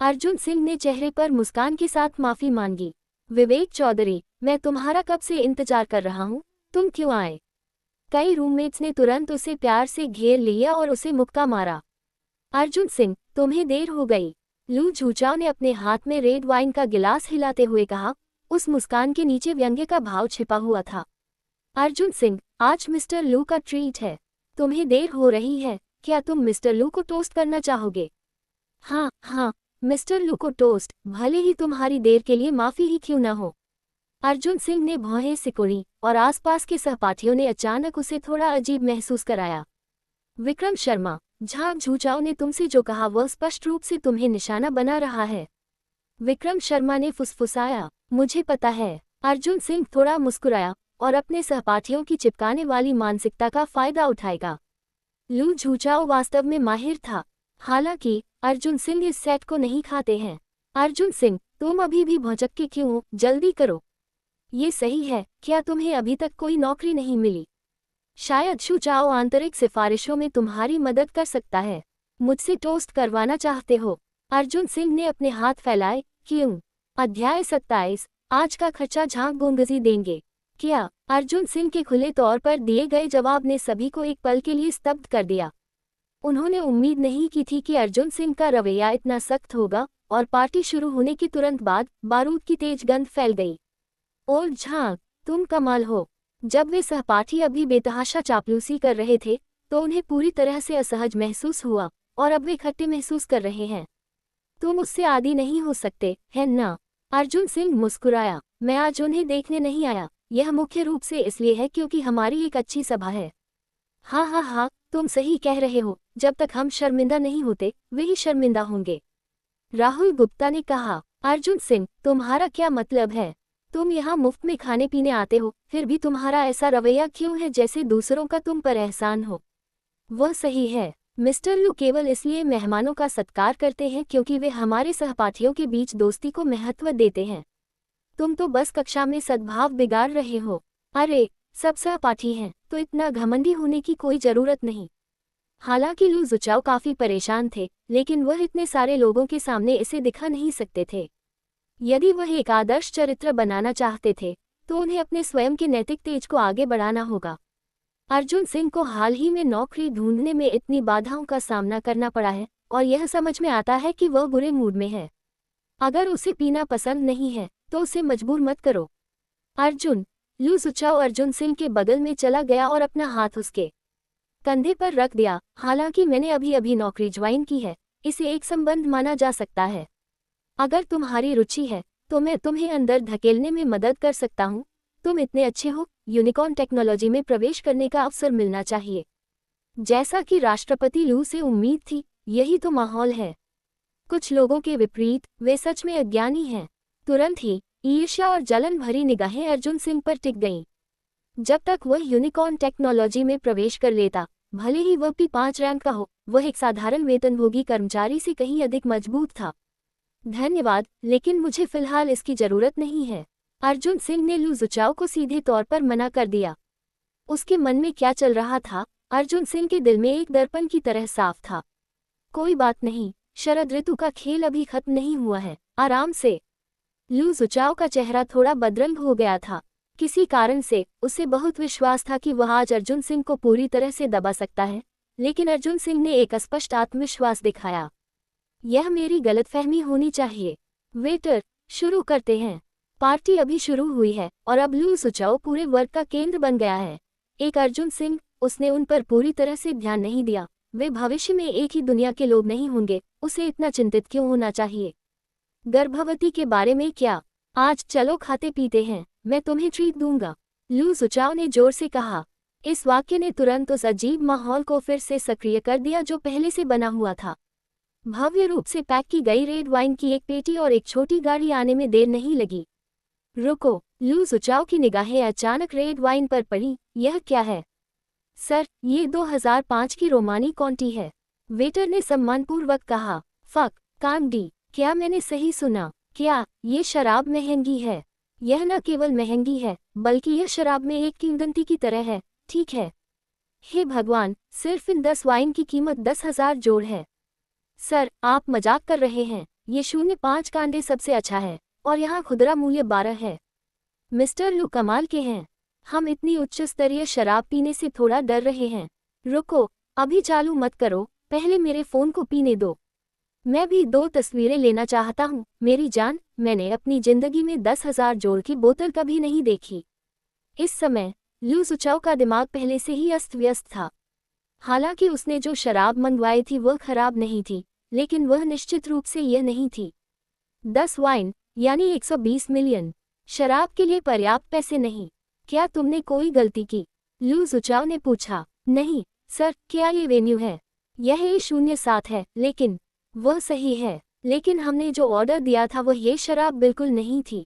अर्जुन सिंह ने चेहरे पर मुस्कान के साथ माफी मांगी। विवेक चौधरी, मैं तुम्हारा कब से इंतजार कर रहा हूँ, तुम क्यों आए? कई रूममेट्स ने तुरंत उसे प्यार से घेर लिया और उसे मुक्का मारा। अर्जुन सिंह, तुम्हें देर हो गई। लू झूचाओ ने अपने हाथ में रेड वाइन का गिलास हिलाते हुए कहा। उस मुस्कान के नीचे व्यंग्य का भाव छिपा हुआ था। अर्जुन सिंह, आज मिस्टर लू का ट्रीट है। तुम्हें देर हो रही है, क्या तुम मिस्टर लू को टोस्ट करना चाहोगे? हाँ, मिस्टर लू को टोस्ट, भले ही तुम्हारी देर के लिए माफी ही क्यों न हो। अर्जुन सिंह ने भौहें सिकुड़ी और आसपास के सहपाठियों ने अचानक उसे थोड़ा अजीब महसूस कराया। विक्रम शर्मा, झांग झूचाओ ने तुमसे जो कहा वह स्पष्ट रूप से तुम्हें निशाना बना रहा है। विक्रम शर्मा ने फुसफुसाया, मुझे पता है। अर्जुन सिंह थोड़ा मुस्कुराया और अपने सहपाठियों की चिपकाने वाली मानसिकता का फायदा उठाएगा। लू झूचाओ वास्तव में माहिर था। हालांकि अर्जुन सिंह इस सेट को नहीं खाते हैं। अर्जुन सिंह, तुम अभी भी भौचक्के क्यों हो, जल्दी करो। ये सही है, क्या तुम्हें अभी तक कोई नौकरी नहीं मिली? शायद झूचाओ आंतरिक सिफारिशों में तुम्हारी मदद कर सकता है। मुझसे टोस्ट करवाना चाहते हो? अर्जुन सिंह ने अपने हाथ फैलाए। क्यों? अध्याय 27, आज का खर्चा झांग गोंगजी देंगे। क्या? अर्जुन सिंह के खुले तौर पर दिए गए जवाब ने सभी को एक पल के लिए स्तब्ध कर दिया। उन्होंने उम्मीद नहीं की थी कि अर्जुन सिंह का रवैया इतना सख्त होगा और पार्टी शुरू होने के तुरंत बाद बारूद की तेज गंध फैल गई। और झांग, तुम कमाल हो। जब वे सहपाठी अभी बेतहाशा चापलूसी कर रहे थे तो उन्हें पूरी तरह से असहज महसूस हुआ और अब वे खट्टे महसूस कर रहे हैं। तुम उससे आदी नहीं हो सकते, है ना? अर्जुन सिंह मुस्कुराया। मैं आज उन्हें देखने नहीं आया, यह मुख्य रूप से इसलिए है क्योंकि हमारी एक अच्छी सभा है। हाँ, तुम सही कह रहे हो, जब तक हम शर्मिंदा नहीं होते वे ही शर्मिंदा होंगे। राहुल गुप्ता ने कहा। अर्जुन सिंह, तुम्हारा क्या मतलब है? तुम यहाँ मुफ्त में खाने पीने आते हो, फिर भी तुम्हारा ऐसा रवैया क्यों है जैसे दूसरों का तुम पर एहसान हो? वह सही है, मिस्टर लू केवल इसलिए मेहमानों का सत्कार करते हैं क्योंकि वे हमारे सहपाठियों के बीच दोस्ती को महत्व देते हैं। तुम तो बस कक्षा में सद्भाव बिगाड़ रहे हो। अरे, सब सहपाठी हैं तो इतना घमंडी होने की कोई जरूरत नहीं। हालांकि लू झूचाओ काफी परेशान थे, लेकिन वह इतने सारे लोगों के सामने इसे दिखा नहीं सकते थे। यदि वह एक आदर्श चरित्र बनाना चाहते थे तो उन्हें अपने स्वयं के नैतिक तेज को आगे बढ़ाना होगा। अर्जुन सिंह को हाल ही में नौकरी ढूंढने में इतनी बाधाओं का सामना करना पड़ा है और यह समझ में आता है कि वह बुरे मूड में है। अगर उसे पीना पसंद नहीं है तो उसे मजबूर मत करो। अर्जुन। लू सुचाओ अर्जुन सिंह के बगल में चला गया और अपना हाथ उसके कंधे पर रख दिया। हालांकि मैंने अभी अभी नौकरी ज्वाइन की है, इसे एक संबंध माना जा सकता है। अगर तुम्हारी रुचि है तो मैं तुम्हें अंदर धकेलने में मदद कर सकता हूँ। तुम इतने अच्छे हो, यूनिकॉर्न टेक्नोलॉजी में प्रवेश करने का अवसर मिलना चाहिए। जैसा कि राष्ट्रपति लू से उम्मीद थी, यही तो माहौल है। कुछ लोगों के विपरीत वे सच में अज्ञानी हैं। तुरंत ही ईर्ष्या और जलन भरी निगाहें अर्जुन सिंह पर टिक गईं। जब तक वह यूनिकॉर्न टेक्नोलॉजी में प्रवेश कर लेता, भले ही वह P5 रैंक का हो, वह एक साधारण वेतनभोगी कर्मचारी से कहीं अधिक मजबूत था। धन्यवाद, लेकिन मुझे फिलहाल इसकी जरूरत नहीं है। अर्जुन सिंह ने लू सुचाओ को सीधे तौर पर मना कर दिया। उसके मन में क्या चल रहा था, अर्जुन सिंह के दिल में एक दर्पण की तरह साफ था। कोई बात नहीं, शरद ऋतु का खेल अभी खत्म नहीं हुआ है, आराम से। लू सुचाओ का चेहरा थोड़ा बदरंग हो गया था। किसी कारण से उसे बहुत विश्वास था कि वह आज अर्जुन सिंह को पूरी तरह से दबा सकता है, लेकिन अर्जुन सिंह ने एक स्पष्ट आत्मविश्वास दिखाया। यह मेरी गलतफहमी होनी चाहिए। वेटर, शुरू करते हैं। पार्टी अभी शुरू हुई है और अब लू सुचाओ पूरे वर्ग का केंद्र बन गया है। एक अर्जुन सिंह, उसने उन पर पूरी तरह से ध्यान नहीं दिया। वे भविष्य में एक ही दुनिया के लोग नहीं होंगे, उसे इतना चिंतित क्यों होना चाहिए? गर्भवती के बारे में क्या? आज चलो खाते पीते हैं, मैं तुम्हें ट्रीट दूंगा, लू सुचाओ ने जोर से कहा। इस वाक्य ने तुरंत उस अजीब माहौल को फिर से सक्रिय कर दिया जो पहले से बना हुआ था। भव्य रूप से पैक की गई रेड वाइन की एक पेटी और एक छोटी गाड़ी आने में देर नहीं लगी। रुको, लू सुचाओ की निगाहें अचानक रेड वाइन पर पड़ी। यह क्या है? सर, ये 2005 की रोमानी कॉन्टी है, वेटर ने सम्मानपूर्वक कहा। फक, कांडी, क्या मैंने सही सुना? क्या ये शराब महंगी है? यह न केवल महंगी है, बल्कि यह शराब में एक किंवदंती की तरह है। ठीक है। हे भगवान, सिर्फ इन 10 वाइन की कीमत 10,000 जोड़ है। सर, आप मजाक कर रहे हैं। ये 0.5 कांडे सबसे अच्छा है और यहाँ खुदरा मूल्य 12 है। मिस्टर लू कमाल के हैं। हम इतनी उच्च स्तरीय शराब पीने से थोड़ा डर रहे हैं। रुको, अभी चालू मत करो, पहले मेरे फोन को पीने दो। मैं भी 2 तस्वीरें लेना चाहता हूँ। मेरी जान, मैंने अपनी जिंदगी में 10,000 जोड़ की बोतल कभी नहीं देखी। इस समय लू सुचाओ का दिमाग पहले से ही अस्त व्यस्त था। हालांकि उसने जो शराब मंगवाई थी वह खराब नहीं थी, लेकिन वह निश्चित रूप से यह नहीं थी। 10 वाइन यानी 120 मिलियन। शराब के लिए पर्याप्त पैसे नहीं। क्या तुमने कोई गलती की? लू सुचाओ ने पूछा। नहीं सर, क्या ये वेन्यू है? यह A07 है, लेकिन वह सही है, लेकिन हमने जो ऑर्डर दिया था वह ये शराब बिल्कुल नहीं थी।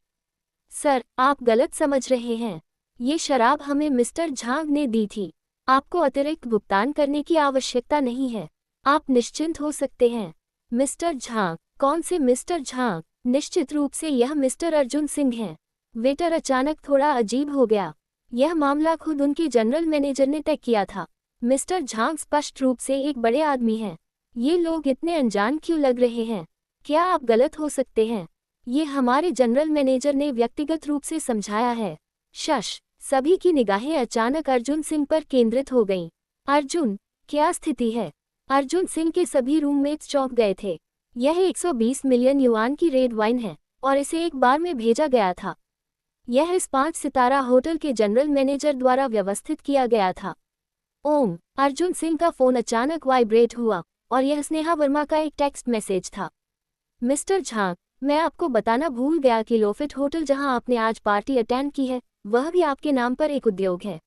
सर, आप गलत समझ रहे हैं। ये शराब हमें मिस्टर झांग ने दी थी। आपको अतिरिक्त भुगतान करने की आवश्यकता नहीं है। आप निश्चिंत हो सकते हैं। मिस्टर झांग? कौन से मिस्टर झांग? निश्चित रूप से यह मिस्टर अर्जुन सिंह हैं। वेटर अचानक थोड़ा अजीब हो गया। यह मामला खुद उनके जनरल मैनेजर ने तय किया था। मिस्टर झांग स्पष्ट रूप से एक बड़े आदमी हैं। ये लोग इतने अनजान क्यों लग रहे हैं? क्या आप गलत हो सकते हैं? ये हमारे जनरल मैनेजर ने व्यक्तिगत रूप से समझाया है। शश, सभी की निगाहें अचानक अर्जुन सिंह पर केंद्रित हो गईं। अर्जुन, क्या स्थिति है? अर्जुन सिंह के सभी रूममेट्स चौंक गए थे। यह 120 मिलियन युआन की रेड वाइन है और इसे एक बार में भेजा गया था। यह इस 5 सितारा होटल के जनरल मैनेजर द्वारा व्यवस्थित किया गया था। ओम, अर्जुन सिंह का फोन अचानक वाइब्रेट हुआ और यह स्नेहा वर्मा का एक टेक्स्ट मैसेज था। मिस्टर झांग, मैं आपको बताना भूल गया कि लोफिट होटल जहां आपने आज पार्टी अटेंड की है, वह भी आपके नाम पर एक उद्योग है।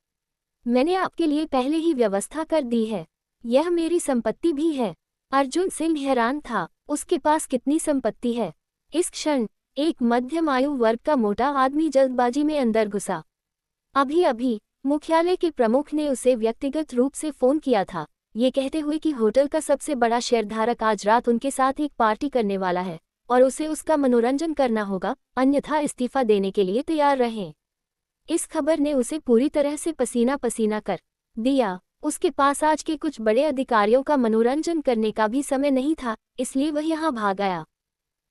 मैंने आपके लिए पहले ही व्यवस्था कर दी है। यह मेरी संपत्ति भी है। अर्जुन सिंह हैरान था। उसके पास कितनी संपत्ति है? इस क्षण एक मध्यम आयु वर्ग का मोटा आदमी जल्दबाजी में अंदर घुसा। अभी अभी मुख्यालय के प्रमुख ने उसे व्यक्तिगत रूप से फोन किया था, ये कहते हुए कि होटल का सबसे बड़ा शेयरधारक आज रात उनके साथ एक पार्टी करने वाला है और उसे उसका मनोरंजन करना होगा, अन्यथा इस्तीफा देने के लिए तैयार रहें। इस खबर ने उसे पूरी तरह से पसीना पसीना कर दिया। उसके पास आज के कुछ बड़े अधिकारियों का मनोरंजन करने का भी समय नहीं था, इसलिए वह यहाँ भाग आया।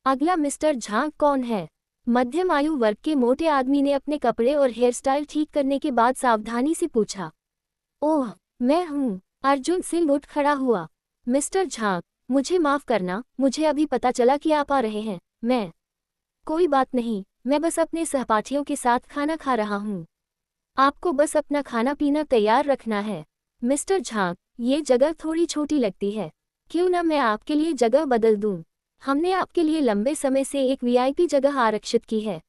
अगला मिस्टर झांग कौन है? मध्यम आयु वर्ग के मोटे आदमी ने अपने कपड़े और हेयर स्टाइल ठीक करने के बाद सावधानी से पूछा। ओह, मैं हूँ। अर्जुन सिंह उठ खड़ा हुआ। मिस्टर झा, मुझे माफ करना, मुझे अभी पता चला कि आप आ रहे हैं। मैं कोई बात नहीं, मैं बस अपने सहपाठियों के साथ खाना खा रहा हूँ। आपको बस अपना खाना पीना तैयार रखना है। मिस्टर झा, ये जगह थोड़ी छोटी लगती है, क्यों ना मैं आपके लिए जगह बदल दूं? हमने आपके लिए लंबे समय से एक वीआईपी जगह आरक्षित की है।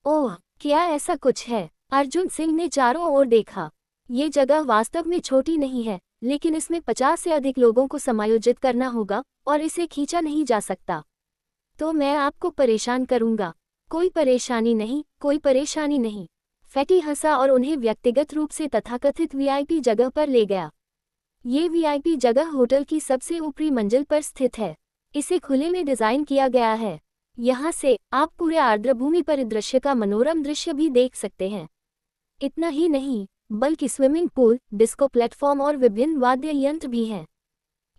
ओह, क्या ऐसा कुछ है? अर्जुन सिंह ने चारों ओर देखा। ये जगह वास्तव में छोटी नहीं है, लेकिन इसमें 50 से अधिक लोगों को समायोजित करना होगा और इसे खींचा नहीं जा सकता। तो मैं आपको परेशान करूंगा। कोई परेशानी नहीं, कोई परेशानी नहीं। फैटी हंसा और उन्हें व्यक्तिगत रूप से तथाकथित वीआईपी जगह पर ले गया। ये वीआईपी जगह होटल की सबसे ऊपरी मंजिल पर स्थित है। इसे खुले में डिजाइन किया गया है। यहाँ से आप पूरे आर्द्रभूमि परिदृश्य का मनोरम दृश्य भी देख सकते हैं। इतना ही नहीं, बल्कि स्विमिंग पूल, डिस्को प्लेटफॉर्म और विभिन्न वाद्य यंत्र भी हैं।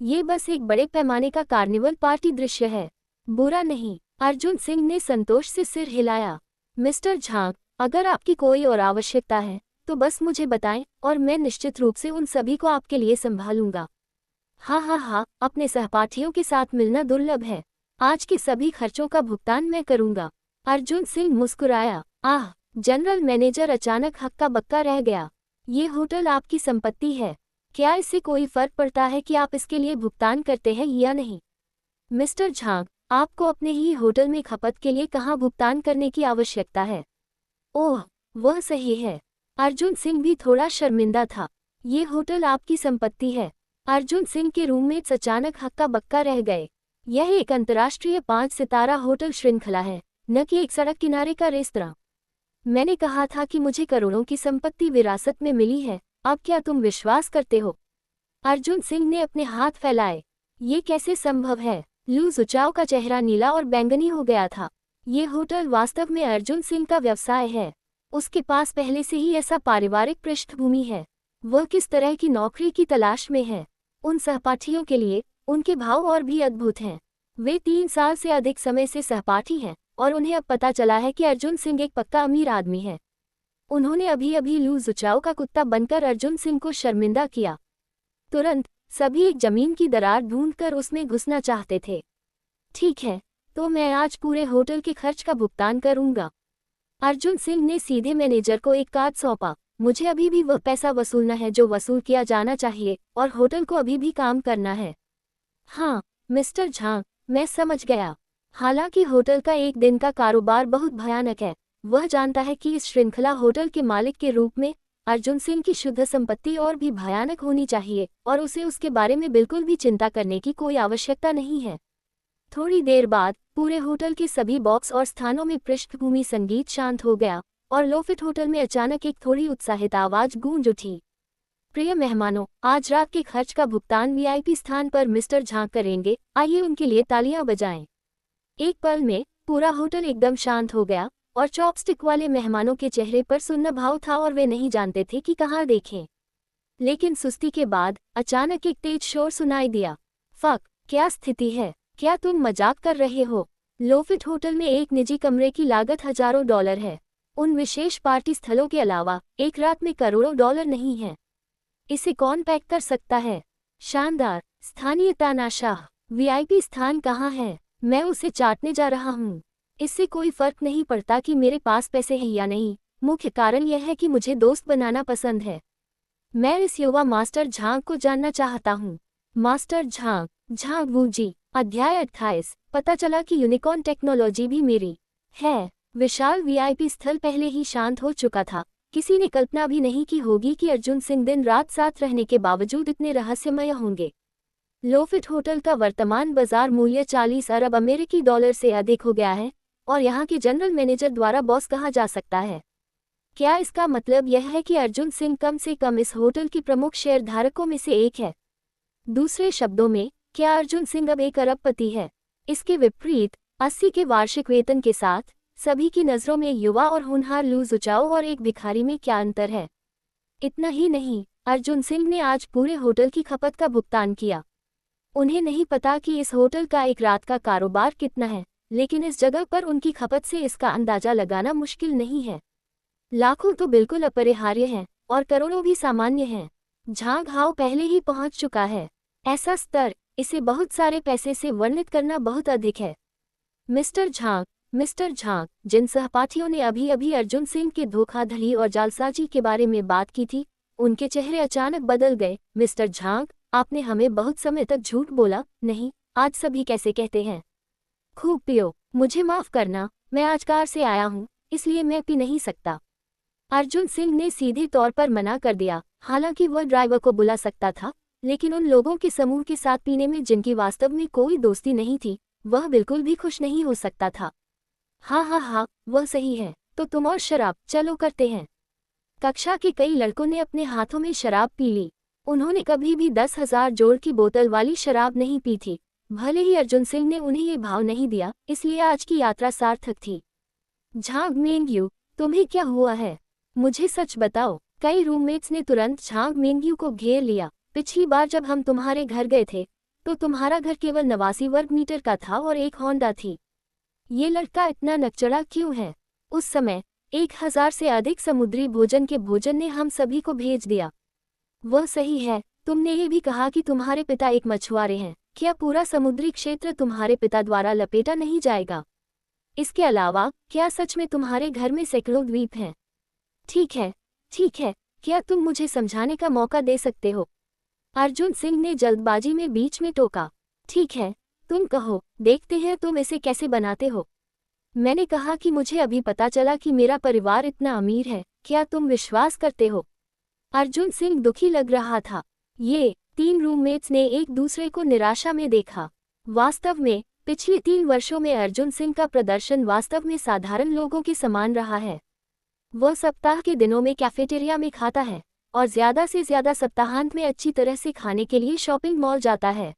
ये बस एक बड़े पैमाने का कार्निवल पार्टी दृश्य है। बुरा नहीं, अर्जुन सिंह ने संतोष से सिर हिलाया। मिस्टर झा, अगर आपकी कोई और आवश्यकता है तो बस मुझे बताएं और मैं निश्चित रूप से उन सभी को आपके लिए संभालूंगा। हाँ, अपने सहपाठियों के साथ मिलना दुर्लभ है। आज के सभी खर्चों का भुगतान मैं करूंगा। अर्जुन सिंह मुस्कुराया। आह, जनरल मैनेजर अचानक हक्का बक्का रह गया। ये होटल आपकी संपत्ति है। क्या इससे कोई फर्क पड़ता है कि आप इसके लिए भुगतान करते हैं या नहीं? मिस्टर झा, आपको अपने ही होटल में खपत के लिए कहाँ भुगतान करने की आवश्यकता है? ओह, वह सही है। अर्जुन सिंह भी थोड़ा शर्मिंदा था। ये होटल आपकी संपत्ति है। अर्जुन सिंह के रूममेट्स अचानक हक्का बक्का रह गए। यह एक अंतर्राष्ट्रीय 5 सितारा होटल श्रृंखला है, न कि एक सड़क किनारे का रेस्तरां। मैंने कहा था कि मुझे करोड़ों की संपत्ति विरासत में मिली है। अब क्या तुम विश्वास करते हो? अर्जुन सिंह ने अपने हाथ फैलाए। ये कैसे संभव है? लू जुचाओ का चेहरा नीला और बैंगनी हो गया था। ये होटल वास्तव में अर्जुन सिंह का व्यवसाय है। उसके पास पहले से ही ऐसा पारिवारिक पृष्ठभूमि है। वह किस तरह की नौकरी की तलाश में है? उन सहपाठियों के लिए उनके भाव और भी अद्भुत हैं। वे 3 साल से अधिक समय से सहपाठी हैं और उन्हें अब पता चला है कि अर्जुन सिंह एक पक्का अमीर आदमी है। उन्होंने अभी अभी लू जुचाओ का कुत्ता बनकर अर्जुन सिंह को शर्मिंदा किया। तुरंत सभी एक जमीन की दरार ढूंढकर उसमें घुसना चाहते थे। ठीक है, तो मैं आज पूरे होटल के खर्च का भुगतान करूंगा। अर्जुन सिंह ने सीधे मैनेजर को एक कार्ड सौंपा। मुझे अभी भी वह पैसा वसूलना है जो वसूल किया जाना चाहिए और होटल को अभी भी काम करना है। हाँ, मिस्टर झा, मैं समझ गया। हालांकि होटल का एक दिन का कारोबार बहुत भयानक है। वह जानता है कि इस श्रृंखला होटल के मालिक के रूप में अर्जुन सिंह की शुद्ध संपत्ति और भी भयानक होनी चाहिए और उसे उसके बारे में बिल्कुल भी चिंता करने की कोई आवश्यकता नहीं है। थोड़ी देर बाद पूरे होटल के सभी बॉक्स और स्थानों में पृष्ठभूमि संगीत शांत हो गया और लोफिट होटल में अचानक एक थोड़ी उत्साहित आवाज गूंज उठी। प्रिय मेहमानों, आज रात के खर्च का भुगतान वीआईपी स्थान पर मिस्टर झा करेंगे। आइए उनके लिए तालियां बजाएं। एक पल में पूरा होटल एकदम शांत हो गया और चॉपस्टिक वाले मेहमानों के चेहरे पर सुन्न भाव था और वे नहीं जानते थे कि कहाँ देखें। लेकिन सुस्ती के बाद अचानक एक तेज शोर सुनाई दिया। फक, क्या स्थिति है? क्या तुम मजाक कर रहे हो? लोफिट होटल में एक निजी कमरे की लागत हजारों डॉलर है। उन विशेष पार्टी स्थलों के अलावा एक रात में करोड़ों डॉलर नहीं है। इसे कौन पैक कर सकता है? शानदार, स्थानीय तानाशाह। वीआईपी स्थान कहाँ है? मैं उसे चाटने जा रहा हूँ। इससे कोई फर्क नहीं पड़ता कि मेरे पास पैसे हैं या नहीं। मुख्य कारण यह है कि मुझे दोस्त बनाना पसंद है। मैं इस युवा मास्टर झांग को जानना चाहता हूँ। मास्टर झांग, झांग वू जी। अध्याय 28। पता चला कि यूनिकॉर्न टेक्नोलॉजी भी मेरी है। विशाल वीआईपी स्थल पहले ही शांत हो चुका था। किसी ने कल्पना भी नहीं की होगी कि अर्जुन सिंह दिन रात साथ रहने के बावजूद इतने रहस्यमय होंगे। लोफिट होटल का वर्तमान बाजार मूल्य 40 अरब अमेरिकी डॉलर से अधिक हो गया है और यहाँ के जनरल मैनेजर द्वारा बॉस कहा जा सकता है। क्या इसका मतलब यह है कि अर्जुन सिंह कम से कम इस होटल की प्रमुख शेयरधारकों में से एक है? दूसरे शब्दों में, क्या अर्जुन सिंह अब एक अरबपति है? इसके विपरीत 80 के वार्षिक वेतन के साथ सभी की नज़रों में युवा और होनहार लू जुचाओ और एक भिखारी में क्या अंतर है? इतना ही नहीं, अर्जुन सिंह ने आज पूरे होटल की खपत का भुगतान किया। उन्हें नहीं पता कि इस होटल का एक रात का कारोबार कितना है, लेकिन इस जगह पर उनकी खपत से इसका अंदाजा लगाना मुश्किल नहीं है। लाखों तो बिल्कुल अपरिहार्य हैं और करोड़ों भी सामान्य हैं। झांग हाव पहले ही पहुंच चुका है। ऐसा स्तर, इसे बहुत सारे पैसे से वर्णित करना बहुत अधिक है। मिस्टर झांग, जिन सहपाठियों ने अभी अभी अर्जुन सिंह के धोखाधड़ी और जालसाजी के बारे में बात की थी, उनके चेहरे अचानक बदल गए। मिस्टर झांग, आपने हमें बहुत समय तक झूठ बोला। नहीं, आज सभी कैसे कहते हैं। खूब पियो। मुझे माफ करना, मैं आज कार से आया हूँ, इसलिए मैं पी नहीं सकता। अर्जुन सिंह ने सीधे तौर पर मना कर दिया। हालांकि वह ड्राइवर को बुला सकता था, लेकिन उन लोगों के समूह के साथ पीने में जिनकी वास्तव में कोई दोस्ती नहीं थी, वह बिल्कुल भी खुश नहीं हो सकता था। हाँ, वह सही है। तो तुम और शराब, चलो करते हैं। कक्षा के कई लड़कों ने अपने हाथों में शराब पी ली। उन्होंने कभी भी 10,000 जोड़ की बोतल वाली शराब नहीं पी थी। भले ही अर्जुन सिंह ने उन्हें ये भाव नहीं दिया, इसलिए आज की यात्रा सार्थक थी। झांग मेंग्यू, तुम्हें क्या हुआ है? मुझे सच बताओ। कई रूममेट्स ने तुरंत झांग मेंग्यू को घेर लिया। पिछली बार जब हम तुम्हारे घर गए थे, तो तुम्हारा घर केवल 89 वर्ग मीटर का था और एक होंडा थी। ये लड़का इतना नकचड़ा क्यों है? उस समय 1000 से अधिक समुद्री भोजन के भोजन ने हम सभी को भेज दिया। वह सही है। तुमने ये भी कहा कि तुम्हारे पिता एक मछुआरे हैं। क्या पूरा समुद्री क्षेत्र तुम्हारे पिता द्वारा लपेटा नहीं जाएगा? इसके अलावा क्या सच में तुम्हारे घर में सैकड़ों द्वीप हैं? ठीक है, क्या तुम मुझे समझाने का मौका दे सकते हो? अर्जुन सिंह ने जल्दबाजी में बीच में टोका। ठीक है, तुम कहो, देखते हैं तुम इसे कैसे बनाते हो। मैंने कहा कि मुझे अभी पता चला कि मेरा परिवार इतना अमीर है, क्या तुम विश्वास करते हो? अर्जुन सिंह दुखी लग रहा था। ये 3 रूममेट्स ने एक दूसरे को निराशा में देखा। वास्तव में पिछले 3 वर्षों में अर्जुन सिंह का प्रदर्शन वास्तव में साधारण लोगों के समान रहा है। वह सप्ताह के दिनों में कैफेटेरिया में खाता है और ज़्यादा से ज़्यादा सप्ताहांत में अच्छी तरह से खाने के लिए शॉपिंग मॉल जाता है।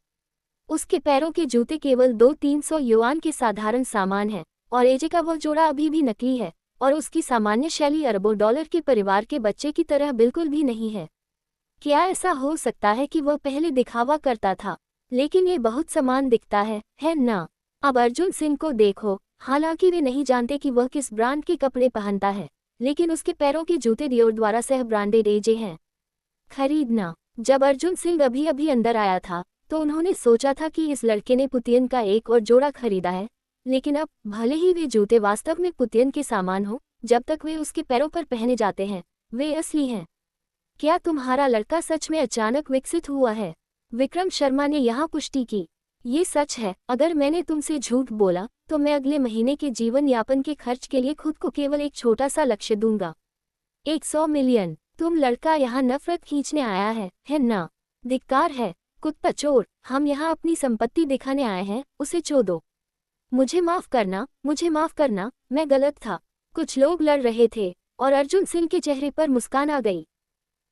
उसके पैरों के जूते केवल 200-300 युआन के साधारण सामान हैं और एजे का वह जोड़ा अभी भी नकली है और उसकी सामान्य शैली अरबों डॉलर के परिवार के बच्चे की तरह बिल्कुल भी नहीं है। क्या ऐसा हो सकता है कि वह पहले दिखावा करता था, लेकिन ये बहुत समान दिखता है ना? अब अर्जुन सिंह को देखो। हालांकि वे नहीं जानते कि वह किस ब्रांड के कपड़े पहनता है, लेकिन उसके पैरों के जूते डियोर द्वारा सह ब्रांडेड एजे हैं। खरीदना। जब अर्जुन सिंह अभी अभी अंदर आया था, तो उन्होंने सोचा था कि इस लड़के ने पुतियन का एक और जोड़ा खरीदा है, लेकिन अब भले ही वे जूते वास्तव में पुतियन के सामान हो, जब तक वे उसके पैरों पर पहने जाते हैं, वे असली हैं। क्या तुम्हारा लड़का सच में अचानक विकसित हुआ है? विक्रम शर्मा ने यहाँ पुष्टि की। ये सच है। अगर मैंने तुमसे झूठ बोला, तो मैं अगले महीने के जीवन यापन के खर्च के लिए खुद को केवल एक छोटा सा लक्ष्य दूंगा। 100 मिलियन। तुम लड़का यहाँ नफरत खींचने आया है ना? धिक्कार है, कुत्ता चोर। हम यहाँ अपनी संपत्ति दिखाने आए हैं, उसे चोदो। मुझे माफ करना, मैं गलत था। कुछ लोग लड़ रहे थे और अर्जुन सिंह के चेहरे पर मुस्कान आ गई।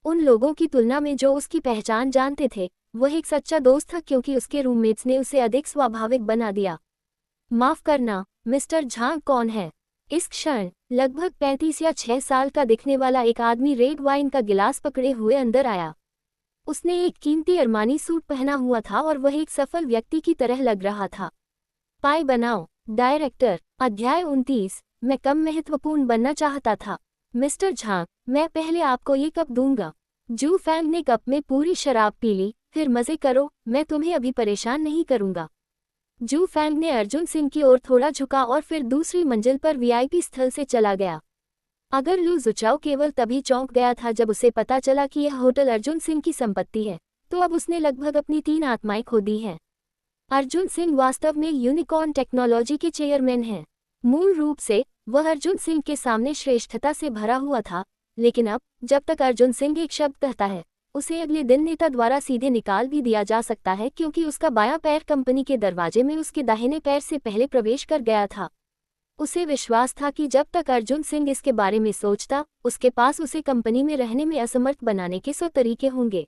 उन लोगों की तुलना में जो उसकी पहचान जानते थे, वह एक सच्चा दोस्त था क्योंकि उसके रूममेट्स ने उसे अधिक स्वाभाविक बना दिया। माफ करना, मिस्टर झांग कौन है? इस क्षण लगभग 35 या 6 साल का दिखने वाला एक आदमी रेड वाइन का गिलास पकड़े हुए अंदर आया। उसने एक कीमती अरमानी सूट पहना हुआ था और वह एक सफल व्यक्ति की तरह लग रहा था। पाई बनाओ। डायरेक्टर। अध्याय 29। मैं कम महत्वपूर्ण बनना चाहता था। मिस्टर झांग, मैं पहले आपको ये कप दूंगा। जू फैंग ने कप में पूरी शराब पी ली। फिर मजे करो, मैं तुम्हें अभी परेशान नहीं करूंगा। जू फैंग ने अर्जुन सिंह की ओर थोड़ा झुका और फिर दूसरी मंजिल पर वीआईपी स्थल से चला गया। अगर लू जुचाओ केवल तभी चौंक गया था जब उसे पता चला कि यह होटल अर्जुन सिंह की संपत्ति है, तो अब उसने लगभग अपनी 3 आत्माएं खो दी हैं। अर्जुन सिंह वास्तव में यूनिकॉर्न टेक्नोलॉजी के चेयरमैन हैं। मूल रूप से वह अर्जुन सिंह के सामने श्रेष्ठता से भरा हुआ था, लेकिन अब जब तक अर्जुन सिंह एक शब्द कहता है, उसे अगले दिन नेता द्वारा सीधे निकाल भी दिया जा सकता है क्योंकि उसका बायां पैर कंपनी के दरवाजे में उसके दाहिने पैर से पहले प्रवेश कर गया था। उसे विश्वास था कि जब तक अर्जुन सिंह इसके बारे में सोचता, उसके पास उसे कंपनी में रहने में असमर्थ बनाने के 100 तरीके होंगे।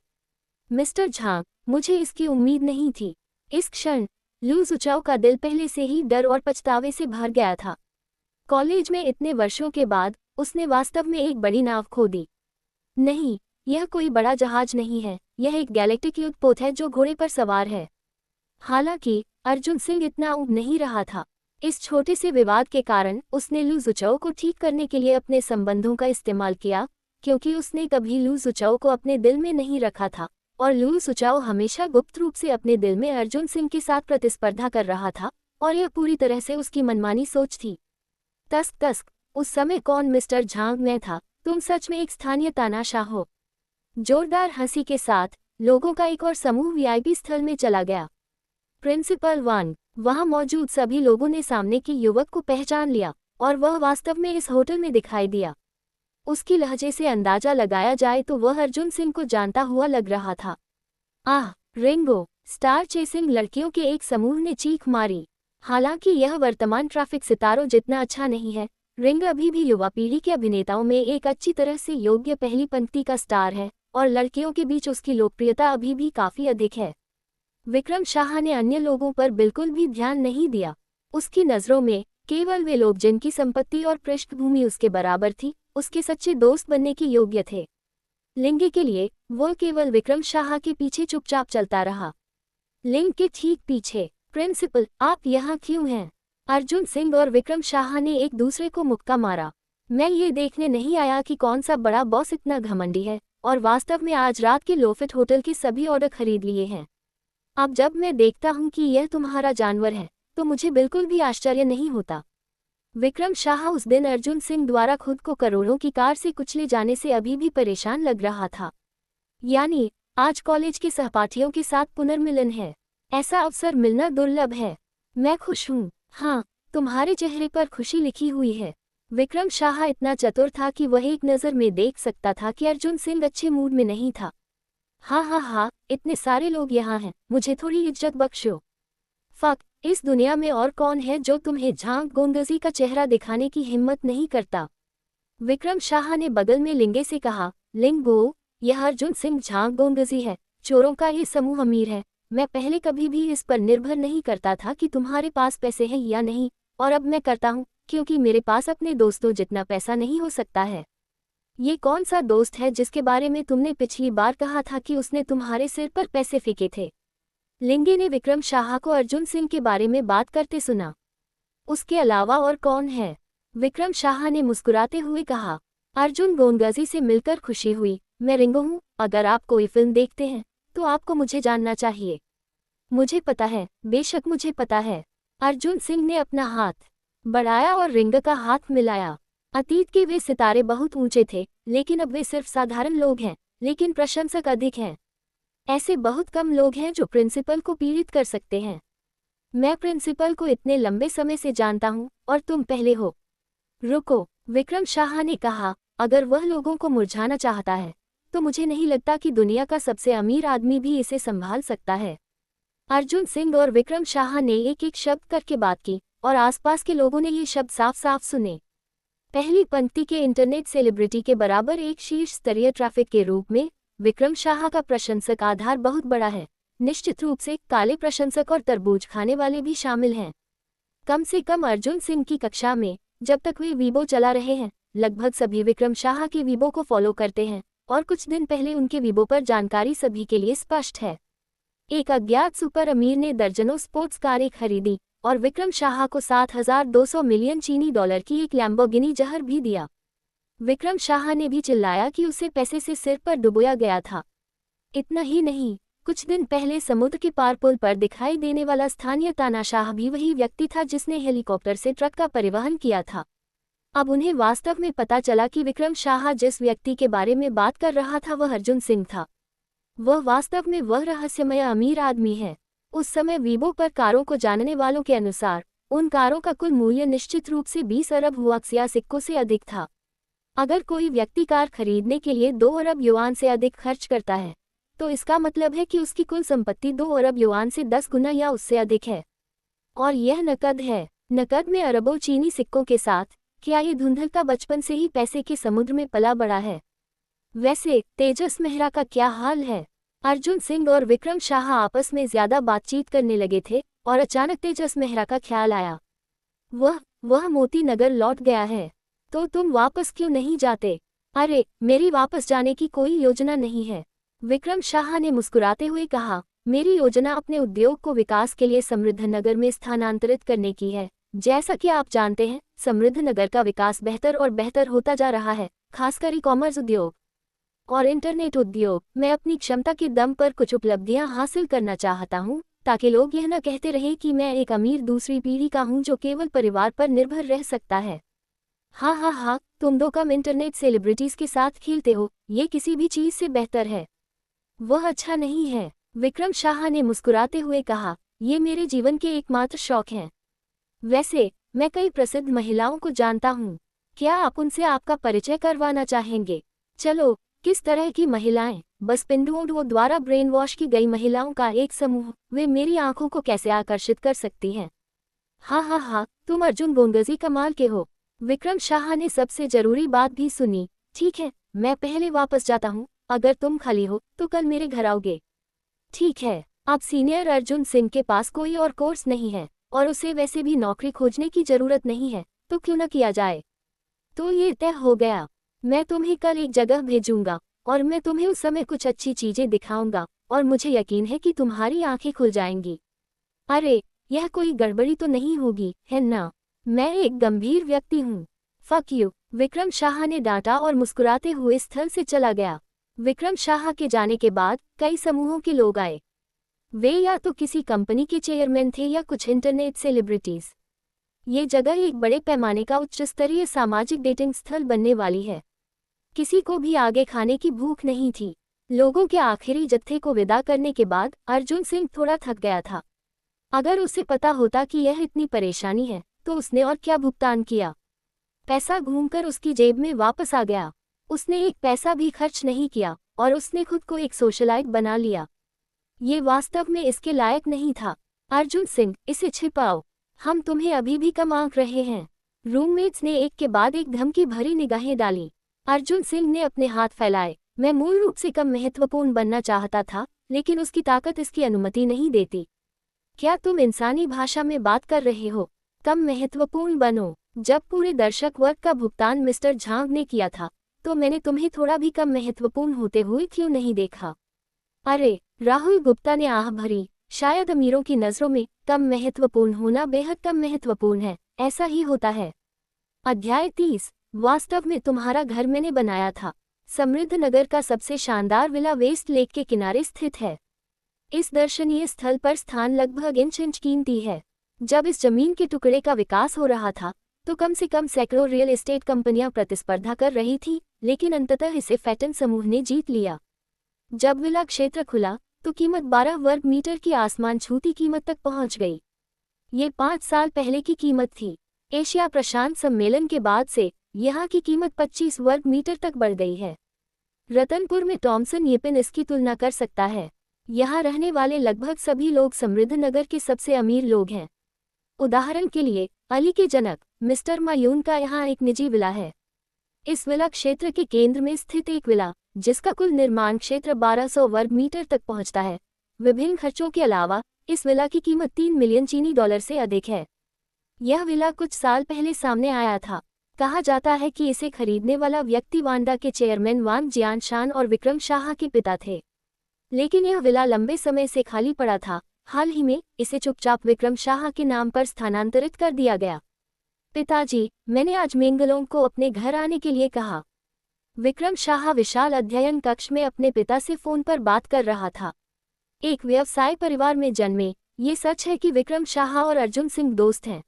मिस्टर झांग, मुझे इसकी उम्मीद नहीं थी। इस क्षण लू जुचाओ का दिल पहले से ही डर और पछतावे से भर गया था। कॉलेज में इतने वर्षों के बाद उसने वास्तव में एक बड़ी नाव खो दी। नहीं, यह कोई बड़ा जहाज नहीं है, यह एक गैलेक्टिक युद्धपोत है जो घोड़े पर सवार है। हालांकि अर्जुन सिंह इतना ऊब नहीं रहा था। इस छोटे से विवाद के कारण उसने लू जुचाओ को ठीक करने के लिए अपने संबंधों का इस्तेमाल किया, क्योंकि उसने कभी लू जुचाओ को अपने दिल में नहीं रखा था और लू जुचाओ हमेशा गुप्त रूप से अपने दिल में अर्जुन सिंह के साथ प्रतिस्पर्धा कर रहा था और यह पूरी तरह से उसकी मनमानी सोच थी। तस्क तस्क, उस समय कौन मिस्टर झांग में था? तुम सच में एक स्थानीय तानाशाह हो। जोरदार हंसी के साथ लोगों का एक और समूह वीआईपी स्थल में चला गया। प्रिंसिपल 1, वहां मौजूद सभी लोगों ने सामने के युवक को पहचान लिया और वह वास्तव में इस होटल में दिखाई दिया। उसकी लहजे से अंदाजा लगाया जाए तो वह अर्जुन सिंह को जानता हुआ लग रहा था। आह, रिंगो! स्टार चेसिंग लड़कियों के एक समूह ने चीख मारी। हालांकि यह वर्तमान ट्रैफिक सितारों जितना अच्छा नहीं है, रिंग अभी भी युवा पीढ़ी के अभिनेताओं में एक अच्छी तरह से योग्य पहली पंक्ति का स्टार है और लड़कियों के बीच उसकी लोकप्रियता अभी भी काफी अधिक है। विक्रम शाह ने अन्य लोगों पर बिल्कुल भी ध्यान नहीं दिया। उसकी नज़रों में केवल वे लोग जिनकी संपत्ति और पृष्ठभूमि उसके बराबर थी, उसके सच्चे दोस्त बनने के योग्य थे। लिंग के लिए वो केवल विक्रम शाह के पीछे चुपचाप चलता रहा। लिंग के ठीक पीछे, प्रिंसिपल, आप यहाँ क्यों हैं? अर्जुन सिंह और विक्रम शाह ने एक दूसरे को मुक्का मारा। मैं ये देखने नहीं आया कि कौन सा बड़ा बॉस इतना घमंडी है और वास्तव में आज रात के लोफिट होटल के सभी ऑर्डर खरीद लिए हैं। अब जब मैं देखता हूँ कि यह तुम्हारा जानवर है तो मुझे बिल्कुल भी आश्चर्य नहीं होता। विक्रम शाह उस दिन अर्जुन सिंह द्वारा खुद को करोड़ों की कार से कुचले जाने से अभी भी परेशान लग रहा था। यानी आज कॉलेज के सहपाठियों के साथ पुनर्मिलन है। ऐसा अवसर मिलना दुर्लभ है। मैं खुश हूँ। हाँ, तुम्हारे चेहरे पर खुशी लिखी हुई है। विक्रम शाह इतना चतुर था कि वह एक नज़र में देख सकता था कि अर्जुन सिंह अच्छे मूड में नहीं था। हाँ, इतने सारे लोग यहाँ हैं, मुझे थोड़ी इज्जत बख्शो। फक, इस दुनिया में और कौन है जो तुम्हें झांग गोंगजी का चेहरा दिखाने की हिम्मत नहीं करता? विक्रम शाह ने बगल में लिंगे से कहा। लिंगो, यह अर्जुन सिंह झांग गोंगजी है, चोरों का ये समूह अमीर है। मैं पहले कभी भी इस पर निर्भर नहीं करता था कि तुम्हारे पास पैसे हैं या नहीं, और अब मैं करता हूँ, क्योंकि मेरे पास अपने दोस्तों जितना पैसा नहीं हो सकता है। ये कौन सा दोस्त है जिसके बारे में तुमने पिछली बार कहा था कि उसने तुम्हारे सिर पर पैसे फेंके थे? लिंगे ने विक्रम शाह को अर्जुन सिंह के बारे में बात करते सुना। उसके अलावा और कौन है? विक्रम शाह ने मुस्कुराते हुए कहा। अर्जुन गोंगजी से मिलकर खुशी हुई। मैं रिंगो हूँ। अगर आप कोई फिल्म देखते हैं तो आपको मुझे जानना चाहिए। मुझे पता है, बेशक मुझे पता है। अर्जुन सिंह ने अपना हाथ बढ़ाया और रिंग का हाथ मिलाया। अतीत के वे सितारे बहुत ऊंचे थे, लेकिन अब वे सिर्फ साधारण लोग हैं, लेकिन प्रशंसक अधिक हैं। ऐसे बहुत कम लोग हैं जो प्रिंसिपल को पीड़ित कर सकते हैं। मैं प्रिंसिपल को इतने लंबे समय से जानता हूँ और तुम पहले हो। रुको, विक्रम शाह ने कहा। अगर वह लोगों को मुरझाना चाहता है तो मुझे नहीं लगता कि दुनिया का सबसे अमीर आदमी भी इसे संभाल सकता है। अर्जुन सिंह और विक्रम शाह ने एक एक शब्द करके बात की और आसपास के लोगों ने ये शब्द साफ साफ सुने। पहली पंक्ति के इंटरनेट सेलिब्रिटी के बराबर एक शीर्ष स्तरीय ट्रैफिक के रूप में विक्रम शाह का प्रशंसक आधार बहुत बड़ा है। निश्चित रूप से काले प्रशंसक और तरबूज खाने वाले भी शामिल हैं। कम से कम अर्जुन सिंह की कक्षा में जब तक वे वीबो चला रहे हैं, लगभग सभी विक्रम शाह के वीबो को फॉलो करते हैं और कुछ दिन पहले उनके वीबो पर जानकारी सभी के लिए स्पष्ट है। एक अज्ञात सुपर अमीर ने दर्जनों स्पोर्ट्स कारें खरीदी और विक्रम शाह को 7,200 मिलियन चीनी डॉलर की एक लैम्बोर्गिनी जहर भी दिया। विक्रम शाह ने भी चिल्लाया कि उसे पैसे से सिर पर डुबोया गया था। इतना ही नहीं, कुछ दिन पहले समुद्र के पार पुल पर दिखाई देने वाला स्थानीय तानाशाह भी वही व्यक्ति था जिसने हेलीकॉप्टर से ट्रक का परिवहन किया था। अब उन्हें वास्तव में पता चला कि विक्रम शाह जिस व्यक्ति के बारे में बात कर रहा था वह अर्जुन सिंह था। वह वास्तव में वह रहस्यमय अमीर आदमी है। उस समय वीबो पर कारों को जानने वालों के अनुसार उन कारों का कुल मूल्य निश्चित रूप से 20 अरब हुआक्सिया सिक्कों से अधिक था। अगर कोई व्यक्ति कार खरीदने के लिए 2 अरब युआन से अधिक खर्च करता है तो इसका मतलब है कि उसकी कुल संपत्ति 2 अरब युआन से 10 गुना या उससे अधिक है। और यह नकद है। नकद में अरबों चीनी सिक्कों के साथ। क्या ये धुंधलता बचपन से ही पैसे के समुद्र में पला बड़ा है? वैसे तेजस मेहरा का क्या हाल है? अर्जुन सिंह और विक्रम शाह आपस में ज्यादा बातचीत करने लगे थे और अचानक तेजस मेहरा का ख्याल आया। वह मोती नगर लौट गया है। तो तुम वापस क्यों नहीं जाते? अरे, मेरी वापस जाने की कोई योजना नहीं है, विक्रम शाह ने मुस्कुराते हुए कहा। मेरी योजना अपने उद्योग को विकास के लिए समृद्ध नगर में स्थानांतरित करने की है, जैसा कि आप जानते हैं, समृद्ध नगर का विकास बेहतर और बेहतर होता जा रहा है, खासकर ई-कॉमर्स उद्योग और इंटरनेट उद्योग। मैं अपनी क्षमता के दम पर कुछ उपलब्धियां हासिल करना चाहता हूं, ताकि लोग यह न कहते रहें कि मैं एक अमीर दूसरी पीढ़ी का हूं जो केवल परिवार पर निर्भर रह सकता है। हाँ हाँ हाँ, तुम दो कम इंटरनेट सेलिब्रिटीज के साथ खेलते हो, ये किसी भी चीज से बेहतर है। वह अच्छा नहीं है, विक्रम शाह ने मुस्कुराते हुए कहा। ये मेरे जीवन के एकमात्र शौक हैं। वैसे मैं कई प्रसिद्ध महिलाओं को जानता हूँ। क्या आप उनसे आपका परिचय करवाना चाहेंगे? चलो, किस तरह की महिलाएं? बस पिंडुओं द्वारा ब्रेन वॉश की गई महिलाओं का एक समूह। वे मेरी आंखों को कैसे आकर्षित कर सकती हैं? हाँ हाँ हाँ, तुम अर्जुन गोंगजी कमाल के हो। विक्रम शाह ने सबसे जरूरी बात भी सुनी। ठीक है, मैं पहले वापस जाता हूँ। अगर तुम खाली हो तो कल मेरे घर आओगे? ठीक है। अब सीनियर अर्जुन सिंह के पास कोई और कोर्स नहीं है और उसे वैसे भी नौकरी खोजने की जरूरत नहीं है, तो क्यों न किया जाए? तो ये तय हो गया। मैं तुम्हें कल एक जगह भेजूंगा और मैं तुम्हें उस समय कुछ अच्छी चीजें दिखाऊंगा और मुझे यकीन है कि तुम्हारी आंखें खुल जाएंगी। अरे, यह कोई गड़बड़ी तो नहीं होगी, है ना? मैं एक गंभीर व्यक्ति हूँ। फक यू, विक्रम शाह ने डांटा और मुस्कुराते हुए स्थल से चला गया। विक्रम शाह के जाने के बाद कई समूहों के लोग आए। वे या तो किसी कंपनी के चेयरमैन थे या कुछ इंटरनेट सेलिब्रिटीज। ये जगह एक बड़े पैमाने का उच्च स्तरीय सामाजिक डेटिंग स्थल बनने वाली है। किसी को भी आगे खाने की भूख नहीं थी। लोगों के आखिरी जत्थे को विदा करने के बाद अर्जुन सिंह थोड़ा थक गया था। अगर उसे पता होता कि यह इतनी परेशानी है, तो उसने और क्या भुगतान किया। पैसा घूमकर उसकी जेब में वापस आ गया। उसने एक पैसा भी खर्च नहीं किया और उसने खुद को एक सोशलाइट बना लिया। ये वास्तव में इसके लायक नहीं था। अर्जुन सिंह, इसे छिपाओ, हम तुम्हें अभी भी कम आंक रहे हैं। रूममेट्स ने एक के बाद एक धमकी भरी निगाहें डाली। अर्जुन सिंह ने अपने हाथ फैलाए। मैं मूल रूप से कम महत्वपूर्ण बनना चाहता था, लेकिन उसकी ताकत इसकी अनुमति नहीं देती। क्या तुम इंसानी भाषा में बात कर रहे हो? कम महत्वपूर्ण बनो। जब पूरे दर्शक वर्ग का भुगतान मिस्टर झांग ने किया था, तो मैंने तुम्हें थोड़ा भी कम महत्वपूर्ण होते हुए क्यों नहीं देखा? अरे, राहुल गुप्ता ने आह भरी। शायद अमीरों की नज़रों में कम महत्वपूर्ण होना बेहद कम महत्वपूर्ण है। ऐसा ही होता है। अध्याय 30। वास्तव में तुम्हारा घर मैंने बनाया था। समृद्ध नगर का सबसे शानदार विला वेस्ट लेक के किनारे स्थित है। इस दर्शनीय स्थल पर स्थान लगभग इंच कीमती है। जब इस जमीन के टुकड़े का विकास हो रहा था, तो कम से कम सैकड़ों रियल एस्टेट कंपनियां प्रतिस्पर्धा कर रही थी, लेकिन अंततः इसे फैटन समूह ने जीत लिया। जब विला क्षेत्र खुला, तो कीमत 12 वर्ग मीटर की आसमान छूती कीमत तक पहुंच गई। ये 5 साल पहले की कीमत थी। एशिया प्रशांत सम्मेलन के बाद से यहाँ की कीमत 25 वर्ग मीटर तक बढ़ गई है। रतनपुर में टॉमसन येपिन इसकी तुलना कर सकता है। यहाँ रहने वाले लगभग सभी लोग समृद्ध नगर के सबसे अमीर लोग हैं। उदाहरण के लिए, अली के जनक मिस्टर मायून का यहाँ एक निजी विला है। इस विला क्षेत्र के केंद्र में स्थित एक विला, जिसका कुल निर्माण क्षेत्र 1200 वर्ग मीटर तक पहुंचता है। विभिन्न खर्चों के अलावा इस विला की कीमत 3 मिलियन चीनी डॉलर से अधिक है। यह विला कुछ साल पहले सामने आया था। कहा जाता है कि इसे खरीदने वाला व्यक्ति वांडा के चेयरमैन वांग जियानशान और विक्रम शाह के पिता थे। लेकिन यह विला लंबे समय से खाली पड़ा था। हाल ही में इसे चुपचाप विक्रम शाह के नाम पर स्थानांतरित कर दिया गया। पिताजी, मैंने आज मेंगलोंग को अपने घर आने के लिए कहा। विक्रम शाह विशाल अध्ययन कक्ष में अपने पिता से फोन पर बात कर रहा था। एक व्यवसाय परिवार में जन्मे, ये सच है कि विक्रम शाह और अर्जुन सिंह दोस्त हैं।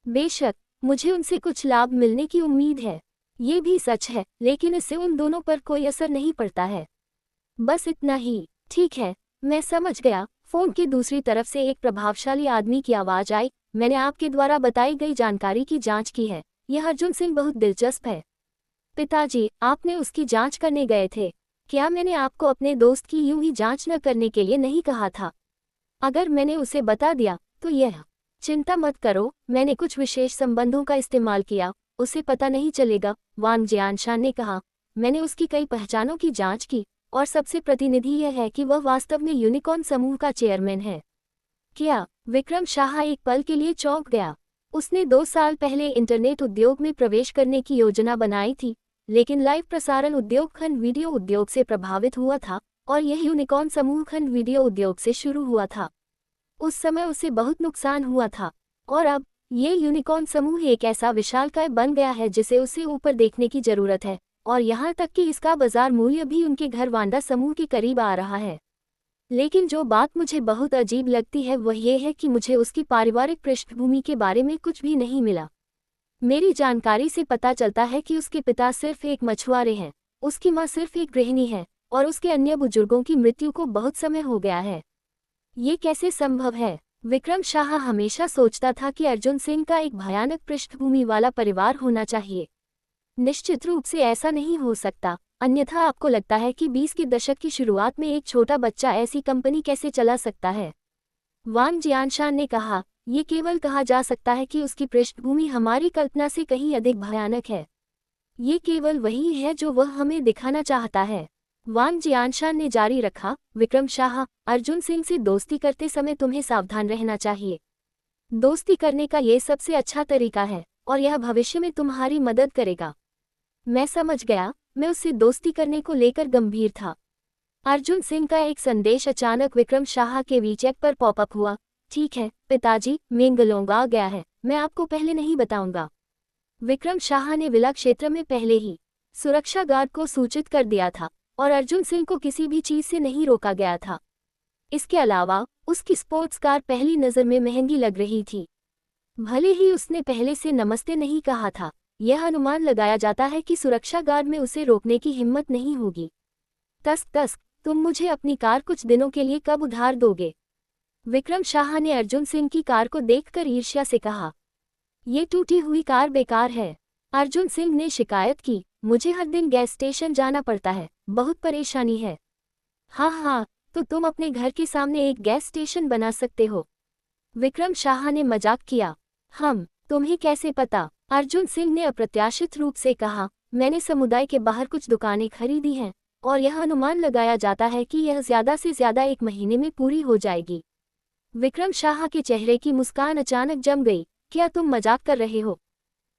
बेशक, मुझे उनसे कुछ लाभ मिलने की उम्मीद है। ये भी सच है, लेकिन इससे उन दोनों पर कोई असर नहीं पड़ता है। बस इतना ही। ठीक है, मैं समझ गया। फोन की दूसरी तरफ से एक प्रभावशाली आदमी की आवाज आई। मैंने आपके द्वारा बताई गई जानकारी की जांच की है। यह अर्जुन सिंह बहुत दिलचस्प है। पिताजी, आपने उसकी जांच करने गए थे? क्या मैंने आपको अपने दोस्त की यूं ही जांच न करने के लिए नहीं कहा था? अगर मैंने उसे बता दिया तो यह। चिंता मत करो, मैंने कुछ विशेष संबंधों का इस्तेमाल किया, उसे पता नहीं चलेगा, वांग जियानशान ने कहा। मैंने उसकी कई पहचानों की जांच की और सबसे प्रतिनिधि यह है कि वह वास्तव में यूनिकॉर्न समूह का चेयरमैन है। क्या? विक्रम शाह एक पल के लिए चौंक गया। उसने 2 साल पहले इंटरनेट उद्योग में प्रवेश करने की योजना बनाई थी, लेकिन लाइव प्रसारण उद्योग खंड वीडियो उद्योग से प्रभावित हुआ था और यह यूनिकॉर्न समूह खंड वीडियो उद्योग से शुरू हुआ था। उस समय उसे बहुत नुकसान हुआ था और अब ये यूनिकॉर्न समूह एक ऐसा विशालकाय बन गया है जिसे उससे ऊपर देखने की जरूरत है, और यहाँ तक कि इसका बाजार मूल्य भी उनके घर वांडा समूह के करीब आ रहा है। लेकिन जो बात मुझे बहुत अजीब लगती है वह ये है कि मुझे उसकी पारिवारिक पृष्ठभूमि के बारे में कुछ भी नहीं मिला। मेरी जानकारी से पता चलता है कि उसके पिता सिर्फ एक मछुआरे हैं, उसकी माँ सिर्फ एक गृहिणी है, और उसके अन्य बुजुर्गों की मृत्यु को बहुत समय हो गया है। ये कैसे संभव है? विक्रम शाह हमेशा सोचता था कि अर्जुन सिंह का एक भयानक पृष्ठभूमि वाला परिवार होना चाहिए। निश्चित रूप से ऐसा नहीं हो सकता, अन्यथा आपको लगता है कि 20 के दशक की शुरुआत में एक छोटा बच्चा ऐसी कंपनी कैसे चला सकता है? वांग जियानशान ने कहा, ये केवल कहा जा सकता है कि उसकी पृष्ठभूमि हमारी कल्पना से कहीं अधिक भयानक है। ये केवल वही है जो वह हमें दिखाना चाहता है। वांग जियानशान ने जारी रखा, विक्रम शाह, अर्जुन सिंह से दोस्ती करते समय तुम्हें सावधान रहना चाहिए। दोस्ती करने का ये सबसे अच्छा तरीका है, और यह भविष्य में तुम्हारी मदद करेगा। मैं समझ गया, मैं उससे दोस्ती करने को लेकर गंभीर था। अर्जुन सिंह का एक संदेश अचानक विक्रम शाह के वीचैट पर पॉपअप हुआ। ठीक है पिताजी, मेंगलोंग आ गया है, मैं आपको पहले नहीं बताऊंगा। विक्रम शाह ने विला क्षेत्र में पहले ही सुरक्षा गार्ड को सूचित कर दिया था, और अर्जुन सिंह को किसी भी चीज से नहीं रोका गया था। इसके अलावा उसकी स्पोर्ट्स कार पहली नज़र में महंगी लग रही थी। भले ही उसने पहले से नमस्ते नहीं कहा था, यह अनुमान लगाया जाता है कि सुरक्षा गार्ड में उसे रोकने की हिम्मत नहीं होगी। तस्क तस्क, तुम मुझे अपनी कार कुछ दिनों के लिए कब उधार दोगे? विक्रम शाह ने अर्जुन सिंह की कार को देखकर ईर्ष्या से कहा। ये टूटी हुई कार बेकार है। अर्जुन सिंह ने शिकायत की, मुझे हर दिन गैस स्टेशन जाना पड़ता है, बहुत परेशानी है। हाँ, तो तुम अपने घर के सामने एक गैस स्टेशन बना सकते हो। विक्रम शाह ने मजाक किया। तुम्हें कैसे पता? अर्जुन सिंह ने अप्रत्याशित रूप से कहा, मैंने समुदाय के बाहर कुछ दुकानें खरीदी हैं, और यह अनुमान लगाया जाता है कि यह ज्यादा से ज्यादा 1 महीने में पूरी हो जाएगी। विक्रम शाह के चेहरे की मुस्कान अचानक जम गई। क्या तुम मजाक कर रहे हो?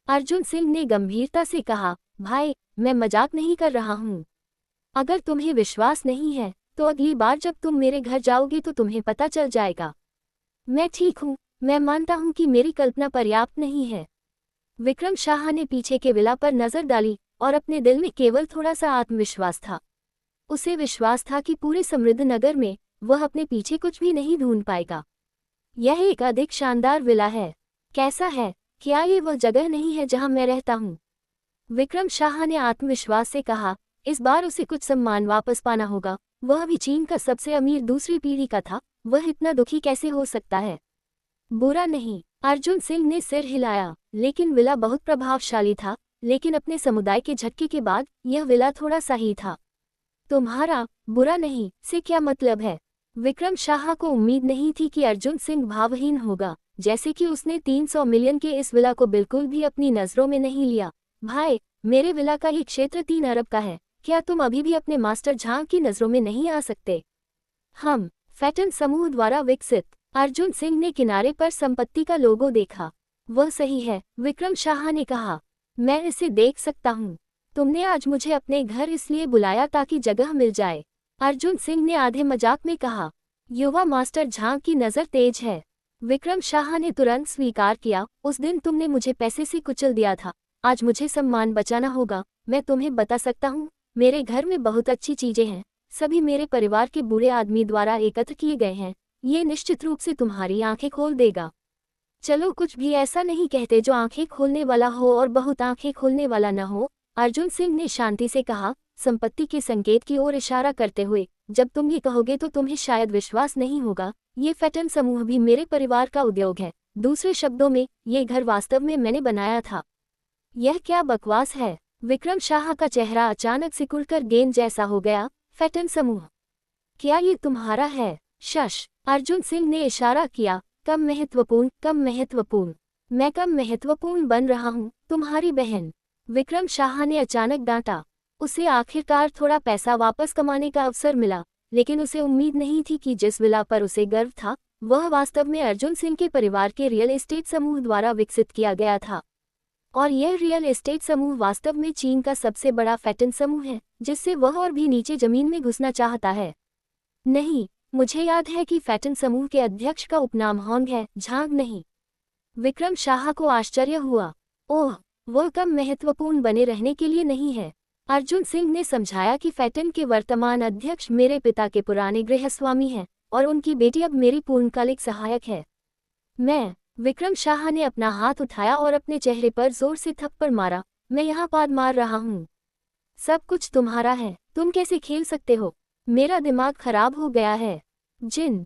अर्जुन सिंह ने गंभीरता से कहा, भाई, मैं मजाक नहीं कर रहा हूँ। अगर तुम्हें विश्वास नहीं है तो अगली बार जब तुम मेरे घर जाओगे तो तुम्हें पता चल जाएगा। मैं ठीक हूँ, मैं मानता हूँ कि मेरी कल्पना पर्याप्त नहीं है। विक्रम शाह ने पीछे के विला पर नजर डाली, और अपने दिल में केवल थोड़ा सा आत्मविश्वास था। उसे विश्वास था कि पूरे समृद्ध नगर में वह अपने पीछे कुछ भी नहीं ढूंढ पाएगा। यह एक अधिक शानदार विला है। कैसा है? क्या ये वह जगह नहीं है जहां मैं रहता हूं? विक्रम शाह ने आत्मविश्वास से कहा। इस बार उसे कुछ सम्मान वापस पाना होगा। वह भी चीन का सबसे अमीर दूसरी पीढ़ी का था, वह इतना दुखी कैसे हो सकता है? बुरा नहीं, अर्जुन सिंह ने सिर हिलाया। लेकिन विला बहुत प्रभावशाली था, लेकिन अपने समुदाय के झटके के बाद यह विला थोड़ा सा ही था। तुम्हारा बुरा नहीं से क्या मतलब है? विक्रम शाह को उम्मीद नहीं थी कि अर्जुन सिंह भावहीन होगा, जैसे कि उसने 300 मिलियन के इस विला को बिल्कुल भी अपनी नजरों में नहीं लिया। भाई, मेरे विला का ये क्षेत्र 3 अरब का है, क्या तुम अभी भी अपने मास्टर झांग की नजरों में नहीं आ सकते? फैटन समूह द्वारा विकसित। अर्जुन सिंह ने किनारे पर संपत्ति का लोगो देखा। वह सही है, विक्रम शाह ने कहा। मैं इसे देख सकता हूँ। तुमने आज मुझे अपने घर इसलिए बुलाया ताकि जगह मिल जाए, अर्जुन सिंह ने आधे मजाक में कहा। युवा मास्टर झांग की नज़र तेज है। विक्रम शाह ने तुरंत स्वीकार किया। उस दिन तुमने मुझे पैसे से कुचल दिया था, आज मुझे सम्मान बचाना होगा। मैं तुम्हें बता सकता हूँ, मेरे घर में बहुत अच्छी चीजें हैं, सभी मेरे परिवार के बुरे आदमी द्वारा एकत्र किए गए हैं। ये निश्चित रूप से तुम्हारी आंखें खोल देगा। चलो, कुछ भी ऐसा नहीं कहते जो आंखें खोलने वाला हो और बहुत आंखें खोलने वाला न हो, अर्जुन सिंह ने शांति से कहा, संपत्ति के संकेत की ओर इशारा करते हुए। जब तुम ये कहोगे तो तुम्हें शायद विश्वास नहीं होगा, ये फैटन समूह भी मेरे परिवार का उद्योग है। दूसरे शब्दों में, ये घर वास्तव में मैंने बनाया था। यह क्या बकवास है? विक्रम शाह का चेहरा अचानक सिकुड़कर गेंद जैसा हो गया। फैटन समूह? क्या ये तुम्हारा है? शश, अर्जुन सिंह ने इशारा किया। कम महत्वपूर्ण, कम महत्वपूर्ण। मैं कम महत्वपूर्ण बन रहा हूँ, तुम्हारी बहन? विक्रम शाह ने अचानक डांटा। उसे आखिरकार थोड़ा पैसा वापस कमाने का अवसर मिला, लेकिन उसे उम्मीद नहीं थी कि जिस विला पर उसे गर्व था, वह वास्तव में अर्जुन सिंह के परिवार के रियल एस्टेट समूह द्वारा विकसित किया गया था। और यह रियल एस्टेट समूह वास्तव में चीन का सबसे बड़ा फैटन समूह है, जिससे वह और भी नीचे जमीन में घुसना चाहता है। नहीं, मुझे याद है कि फैटन समूह के अध्यक्ष का उपनाम होंग है, झांग नहीं। विक्रम शाह को आश्चर्य हुआ। ओह, वो कम महत्वपूर्ण बने रहने के लिए नहीं है। अर्जुन सिंह ने समझाया कि फैटन के वर्तमान अध्यक्ष मेरे पिता के पुराने गृहस्वामी हैं और उनकी बेटी अब मेरी पूर्णकालिक सहायक है। विक्रम शाह ने अपना हाथ उठाया और अपने चेहरे पर जोर से थप्पड़ मारा। मैं यहाँ पाद मार रहा हूँ। सब कुछ तुम्हारा है, तुम कैसे खेल सकते हो? मेरा दिमाग खराब हो गया है। जिन